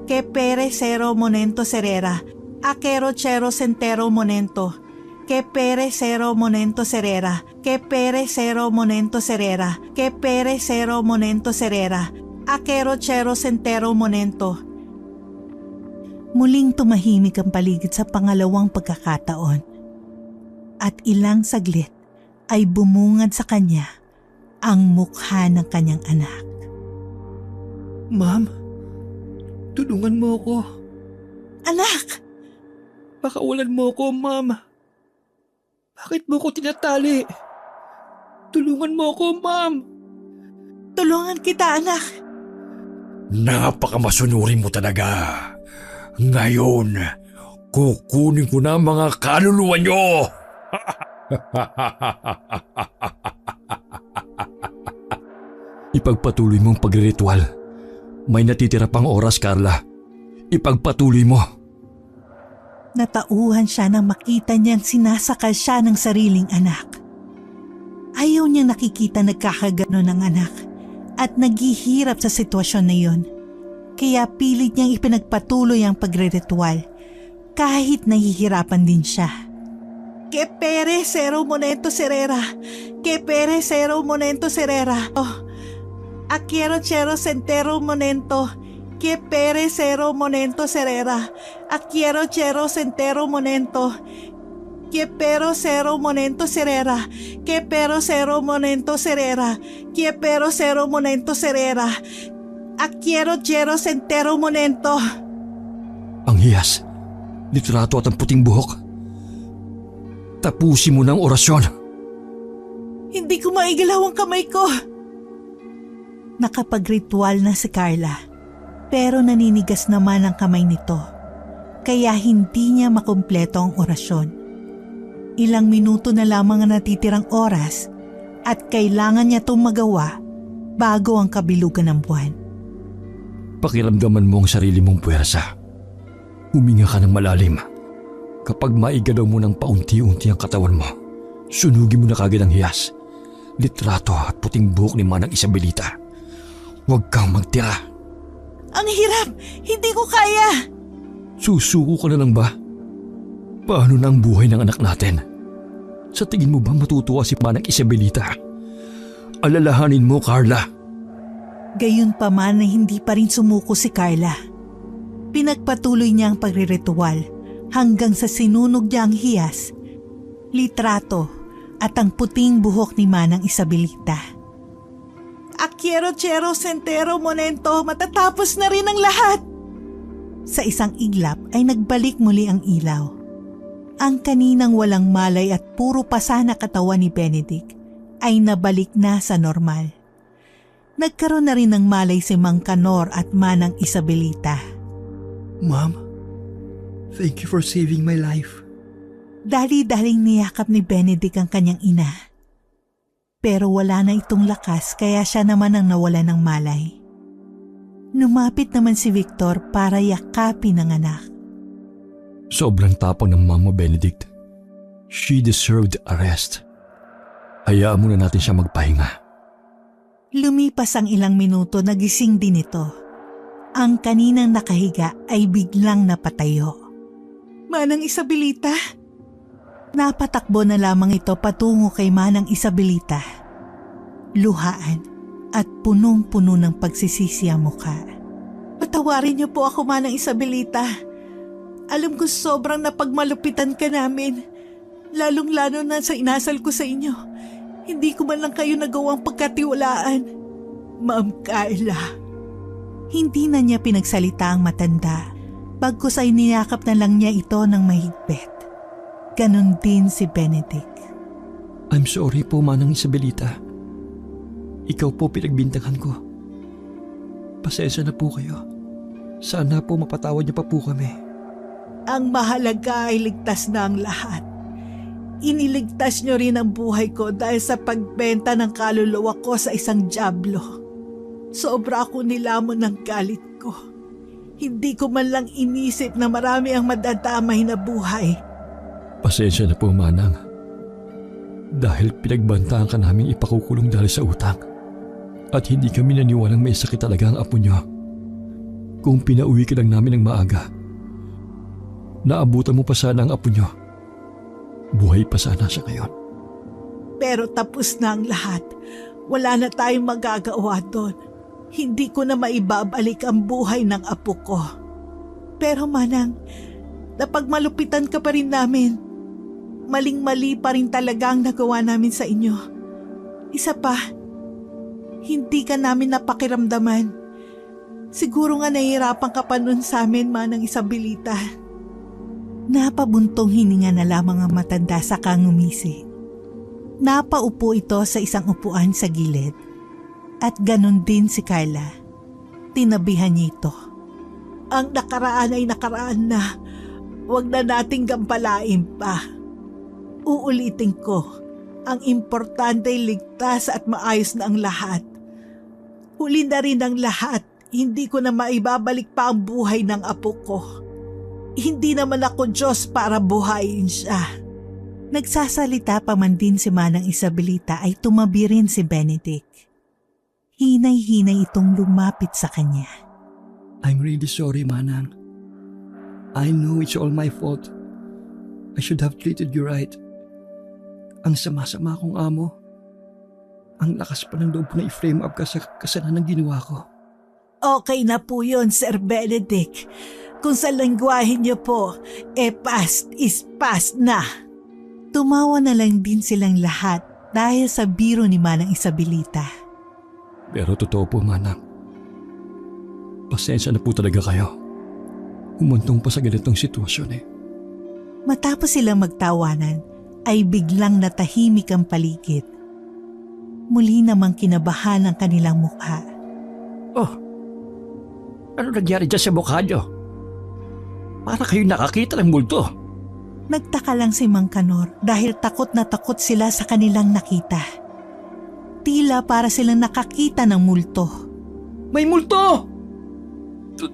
que pere cero monento serera, aquero chero centero monento, que pere cero monento serera, que pere cero monento serera, que pere cero monento serera, aquero chero centero monento. Muling tumahimik ang paligid sa pangalawang pagkakataon. At ilang saglit ay bumungad sa kanya ang mukha ng kanyang anak. Ma'am, tulungan mo ako. Anak! Pakawalan mo ako, Ma'am. Bakit mo ko tinatali? Tulungan mo ako, Ma'am. Tulungan kita, anak! Napakamasunuri mo talaga. Ngayon, kukunin ko na mga kaluluwa nyo! Ipagpatuloy mong pagritual. May natitira pang oras, Carla. Ipagpatuloy mo. Natauhan siya nang makita niyang sinasakal siya ng sariling anak. Ayaw niyang nakikita nagkakagano ng anak at naghihirap sa sitwasyon na yun. Kaya pilit niyang ipinagpatuloy ang pagre-ritual kahit nahihirapan din siya. Que pere cero monento serera, que pere cero monento serera. Oh, aquero chero centero monento, que pere cero monento serera, aquero chero centero monento, que pero cero monento serera, que pero cero monento serera, que pero cero monento serera, aquero chero centero monento. Ang hiyas, litrato at ang puting buhok. Tapusin mo ng orasyon. Hindi ko maigalaw ang kamay ko. Nakapag-ritual na si Carla, pero naninigas naman ang kamay nito. Kaya hindi niya makumpleto ang orasyon. Ilang minuto na lamang ang natitirang oras at kailangan niya itong magawa bago ang kabilugan ng buwan. Pakiramdaman mo ang sarili mong puwersa. Huminga ka ng malalim. Kapag maigalaw mo ng paunti-unti ang katawan mo, sunugin mo na kagad ang hiyas, litrato at puting buhok ni Manang Isabelita. Huwag kang magtira. Ang hirap! Hindi ko kaya! Susuko ka na lang ba? Paano na ang buhay ng anak natin? Sa tingin mo ba matutuwa si Manang Isabelita? Alalahanin mo, Carla. Gayunpaman na hindi pa rin sumuko si Carla. Pinagpatuloy niya ang pagriritual hanggang sa sinunog niya ang hiyas, litrato at ang puting buhok ni Manang Isabelita. Aquero chero centero monento, matatapos na rin ang lahat! Sa isang iglap ay nagbalik muli ang ilaw. Ang kaninang walang malay at puro pasa na katawan ni Benedict ay nabalik na sa normal. Nagkaroon na rin ng malay si Mang Kanor at Manang Isabelita. Ma'am, thank you for saving my life. Dali-daling niyakap ni Benedict ang kanyang ina. Pero wala na itong lakas kaya siya naman ang nawala ng malay. Lumapit naman si Victor para yakapin ang anak. Sobrang tapang ng Mama Benedict. She deserved arrest. Hayaan muna natin siya magpahinga. Lumipas ang ilang minuto, nagising din ito. Ang kaninang nakahiga ay biglang napatayo. Manang Isabelita? Napatakbo na lamang ito patungo kay Manang Isabelita. Luhaan at punong-puno ng pagsisisi ang mukha. Patawarin niyo po ako, Manang Isabelita. Alam ko sobrang napagmalupitan ka namin. Lalong-lalo na sa inasal ko sa inyo. Hindi ko man lang kayo nagawang pagkatiwalaan. Ma'am Carla. Hindi na niya pinagsalita ang matanda. Bagkus ay niyakap na lang niya ito ng mahigpit. Ganon din si Benedict. I'm sorry po, Manang Isabelita. Ikaw po pinagbintangan ko. Pasensya na po kayo. Sana po mapatawad niyo pa po kami. Ang mahalaga ay ligtas na ang lahat. Iniligtas niyo rin ang buhay ko dahil sa pagbenta ng kaluluwa ko sa isang dyablo. Sobra ako nilamon ng galit ko. Hindi ko man lang inisip na marami ang madadamay na buhay. Pasensya na po, Manang. Dahil pinagbantaan ka namin ipakukulong dahil sa utang. At hindi kami naniwalang may sakit talaga ang apo niyo. Kung pinauwi ka lang namin ng maaga, naabutan mo pa sana ang apo niyo. Buhay pa sana siya ngayon. Pero tapos na ang lahat. Wala na tayong magagawa doon. Hindi ko na maibabalik ang buhay ng apo ko. Pero Manang, napagmalupitan ka pa rin namin. Maling-mali pa rin talaga ang nagawa namin sa inyo. Isa pa, hindi ka namin napakiramdaman. Siguro nga nahihirapan ka pa nun sa amin, Manang Isabelita. Napabuntong hininga na lamang ang matanda sa kangumisi. Napaupo ito sa isang upuan sa gilid. At ganon din si Carla. Tinabihan niya ito. Ang nakaraan ay nakaraan na. Huwag na nating gampalain pa. Uulitin ko, ang importante ay ligtas at maayos na ang lahat. Huli na rin ang lahat, hindi ko na maibabalik pa ang buhay ng apo ko. Hindi naman ako Diyos para buhayin siya. Nagsasalita pa man din si Manang Isabelita ay tumabi rin si Benedict. Hinay-hinay itong lumapit sa kanya. I'm really sorry, Manang. I know it's all my fault. I should have treated you right. Ang sama-sama kong amo. Ang lakas pa ng loob na i-frame up ka sa kasalanan ng ginawa ko. Okay na po yun, Sir Benedict. Kung sa lengguwahe niyo po, past is past na. Tumawa na lang din silang lahat dahil sa biro ni Manang Isabelita. Pero totoo po, Manang. Pasensya na po talaga kayo. Umuntong pa sa ganitong sitwasyon eh. Matapos silang magtawanan, ay biglang natahimik ang paligid. Muli namang kinabahan ang kanilang mukha. Oh, ano nangyari dyan sa mukha niyo? Para kayo nakakita ng multo. Nagtaka lang si Mang Kanor dahil takot na takot sila sa kanilang nakita. Tila para silang nakakita ng multo. May multo!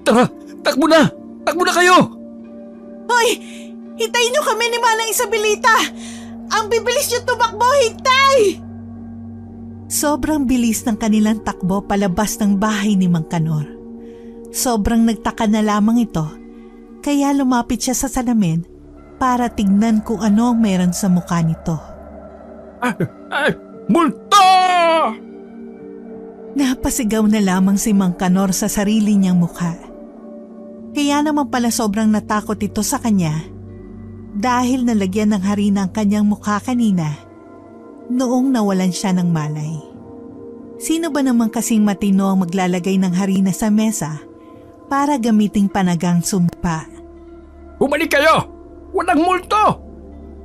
Tara, takbo na! Takbo na kayo! Hoy! Hintayin niyo kami ni Manang Isabelita! Ang bibilis niyo tumakbo, hintay! Sobrang bilis ng kanilang takbo palabas ng bahay ni Mang Kanor. Sobrang nagtaka na lamang ito, kaya lumapit siya sa salamin para tignan kung ano ang meron sa mukha nito. Multo! Napasigaw na lamang si Mang Kanor sa sarili niyang mukha. Kaya naman pala sobrang natakot ito sa kanya dahil nalagyan ng harina ang kanyang mukha kanina noong nawalan siya ng malay. Sino ba naman kasing matino ang maglalagay ng harina sa mesa para gamiting panagang sumpa? Bumalik kayo! Walang multo!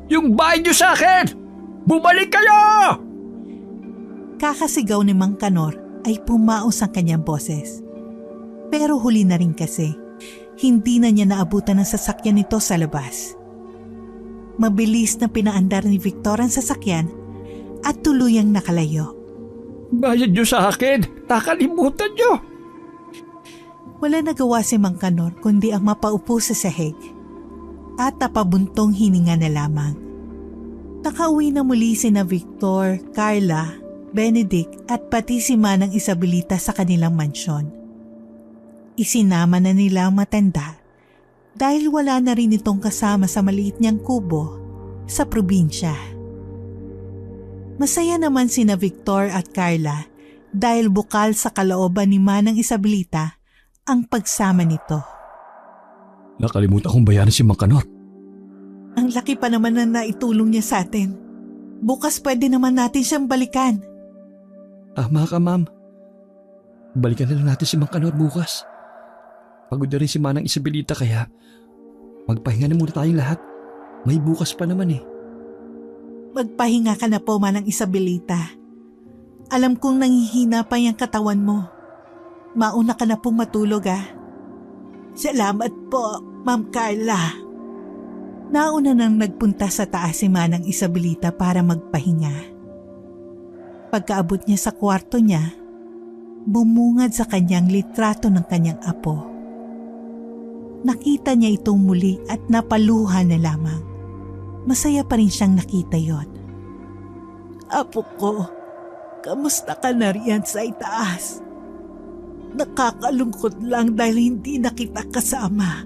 Yung bahay niyo sa akin! Bumalik kayo! Kakasigaw ni Mang Kanor ay pumaos ang kanyang boses. Pero huli na rin kasi, hindi na niya naabutan ang sasakyan nito sa labas. Mabilis na pinaandar ni Victor ang sasakyan at tuluyang nakalayo. Bayad niyo sa akin! Nakalimutan niyo! Wala nagawa si Mang Kanor kundi ang mapaupo sa sahig at napabuntong hininga na lamang. Nakauwi na muli sina Victor, Carla, Benedict at pati si Manang Isabelita sa kanilang mansyon. Isinama na nila ang matanda dahil wala na rin itong kasama sa maliit niyang kubo sa probinsya. Masaya naman sina Victor at Carla dahil bukal sa kalooban ni Manang Isabelita ang pagsama nito. Nakalimutan kong bayaran si Mang Kanor. Ang laki pa naman na naitulong niya sa atin. Bukas pwede naman natin siyang balikan. Tama ka, ma'am. Balikan na lang natin si Mang Kanor bukas. Pagod na rin si Manang Isabelita kaya magpahinga na muna tayong lahat. May bukas pa naman eh. Magpahinga ka na po, Manang Isabelita. Alam kong nanghihina pa yung katawan mo. Mauna ka na pong matulog Salamat po, Ma'am Carla. Nauna nang nagpunta sa taas si Manang Isabelita para magpahinga. Pagkaabot niya sa kwarto niya, bumungad sa kanyang litrato ng kanyang apo. Nakita niya itong muli at napaluha na lamang. Masaya pa rin siyang nakita yon. Apo ko, kamusta ka na riyan sa itaas? Nakakalungkot lang dahil hindi na kita kasama.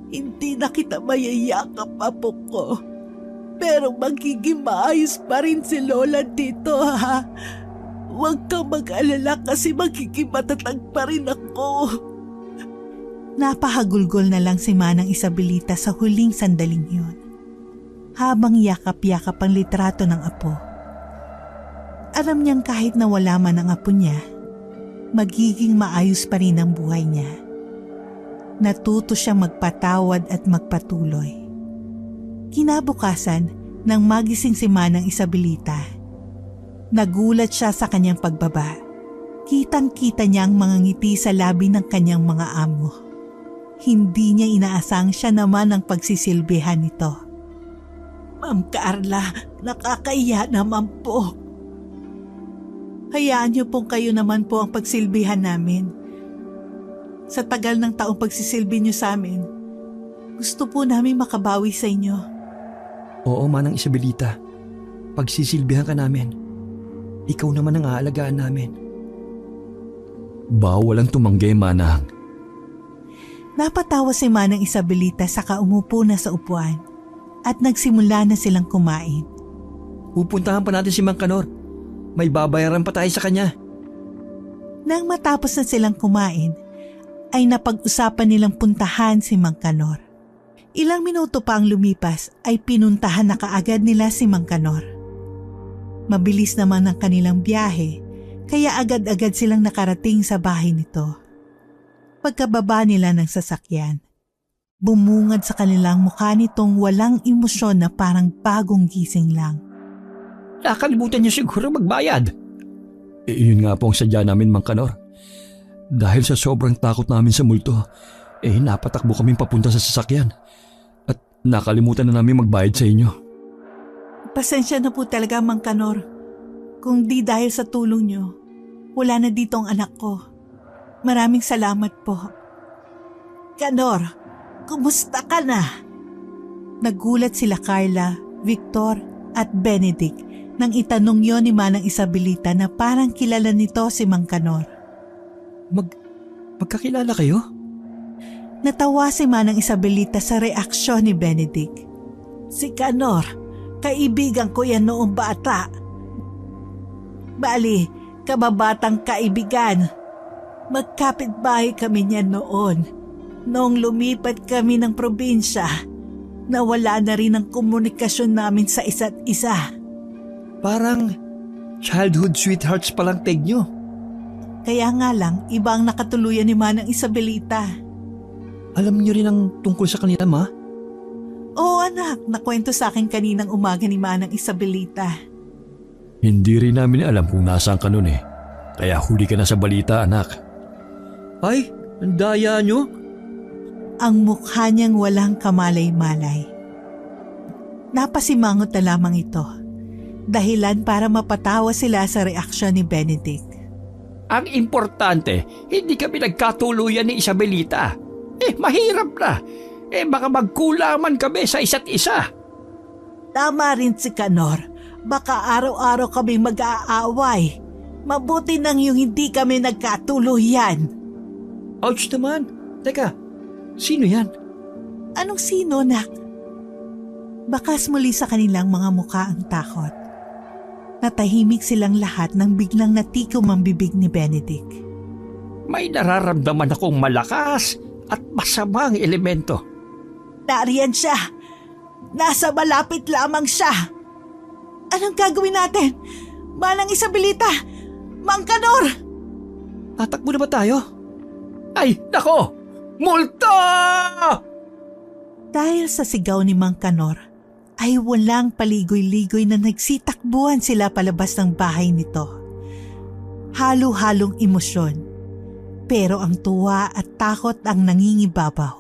Hindi na kita mayayakap, apo ko. Pero magiging maayos pa rin si Lola dito, ha? Huwag kang mag-alala kasi magiging matatag pa rin ako. Napahagulgol na lang si Manang Isabelita sa huling sandaling yun, habang yakap-yakap ang litrato ng apo. Alam niyang kahit nawala man ang apo niya, magiging maayos pa rin ang buhay niya. Natuto siyang magpatawad at magpatuloy. Kinabukasan, nang magising si Manang Isabelita, nagulat siya sa kanyang pagbaba. Kitang-kita niya ang mga ngiti sa labi ng kanyang mga amo. Hindi niya inaasang siya naman ang pagsisilbihan nito. Ma'am Carla, nakakaiya naman po. Hayaan niyo pong kayo naman po ang pagsilbihan namin. Sa tagal ng taong pagsisilbi niyo sa amin, gusto po namin makabawi sa inyo. Oo, Manang Isabelita. Pagsisilbihan ka namin. Ikaw naman ang aalagaan namin. Bawal ang tumanggi, Manang. Napatawa si Manang Isabelita saka umupo na sa upuan at nagsimula na silang kumain. Pupuntahan pa natin si Mang Kanor. May babayaran pa tayo sa kanya. Nang matapos na silang kumain, ay napag-usapan nilang puntahan si Mang Kanor. Ilang minuto pa ang lumipas ay pinuntahan na kaagad nila si Mang Kanor. Mabilis naman ang kanilang biyahe, kaya agad-agad silang nakarating sa bahay nito. Pagkababa nila ng sasakyan, bumungad sa kanilang mukha nitong walang emosyon na parang bagong gising lang. Nakalimutan niyo siguro magbayad. Yun nga po ang sadya namin, Mang Kanor. Dahil sa sobrang takot namin sa multo, napatakbo kaming papunta sa sasakyan. At nakalimutan na namin magbayad sa inyo. Pasensya na po talaga, Mang Kanor. Kung di dahil sa tulong niyo, wala na dito ang anak ko. Maraming salamat po. Kanor, kumusta ka na? Nagulat sila Carla, Victor at Benedict nang itanong yon ni Manang Isabelita na parang kilala nito si Mang Kanor. Magkakilala kayo? Natawa si Manang Isabelita sa reaksyon ni Benedict. Si Kanor, kaibigan ko yan noong bata. Bali, kababatang kaibigan. Magkapitbahay kami niyan noon. Noong lumipat kami ng probinsya, nawala na rin ang komunikasyon namin sa isa't isa. Parang childhood sweethearts palang tag nyo. Kaya nga lang, iba ang nakatuluyan ni Manang Isabelita. Alam niyo rin ang tungkol sa kanila, ma? Oo anak, nakwento sa akin kaninang umaga ni Manang Isabelita. Hindi rin namin alam kung nasaan ka nun Kaya huli ka na sa balita, anak. Ay, ang daya nyo. Ang mukha niyang walang kamalay-malay. Napasimangot na lamang ito. Dahilan para mapatawa sila sa reaksyon ni Benedict. Ang importante, hindi kami nagkatuluyan ni Isabelita. Mahirap na. Baka magkulaman kami sa isa't isa. Tama rin si Kanor. Baka araw-araw kami mag-aaway. Mabuti nang yung hindi kami nagkatuluyan. Ouch naman. Teka, sino yan? Anong sino, nak? Bakas muli sa kanilang mga muka ang takot. Natahimik silang lahat nang biglang natikom ang bibig ni Benedict. May nararamdaman akong malakas at masamang elemento. Nariyan siya! Nasa malapit lamang siya! Anong gagawin natin? Manang Isabelita! Mang Kanor! Tatakbo na ba tayo? Ay, nako! Multo! Dahil sa sigaw ni Mang Kanor, ay walang paligoy-ligoy na nagsitakbuhan sila palabas ng bahay nito. Halo-halong emosyon, pero ang tuwa at takot ang nangingibabaw.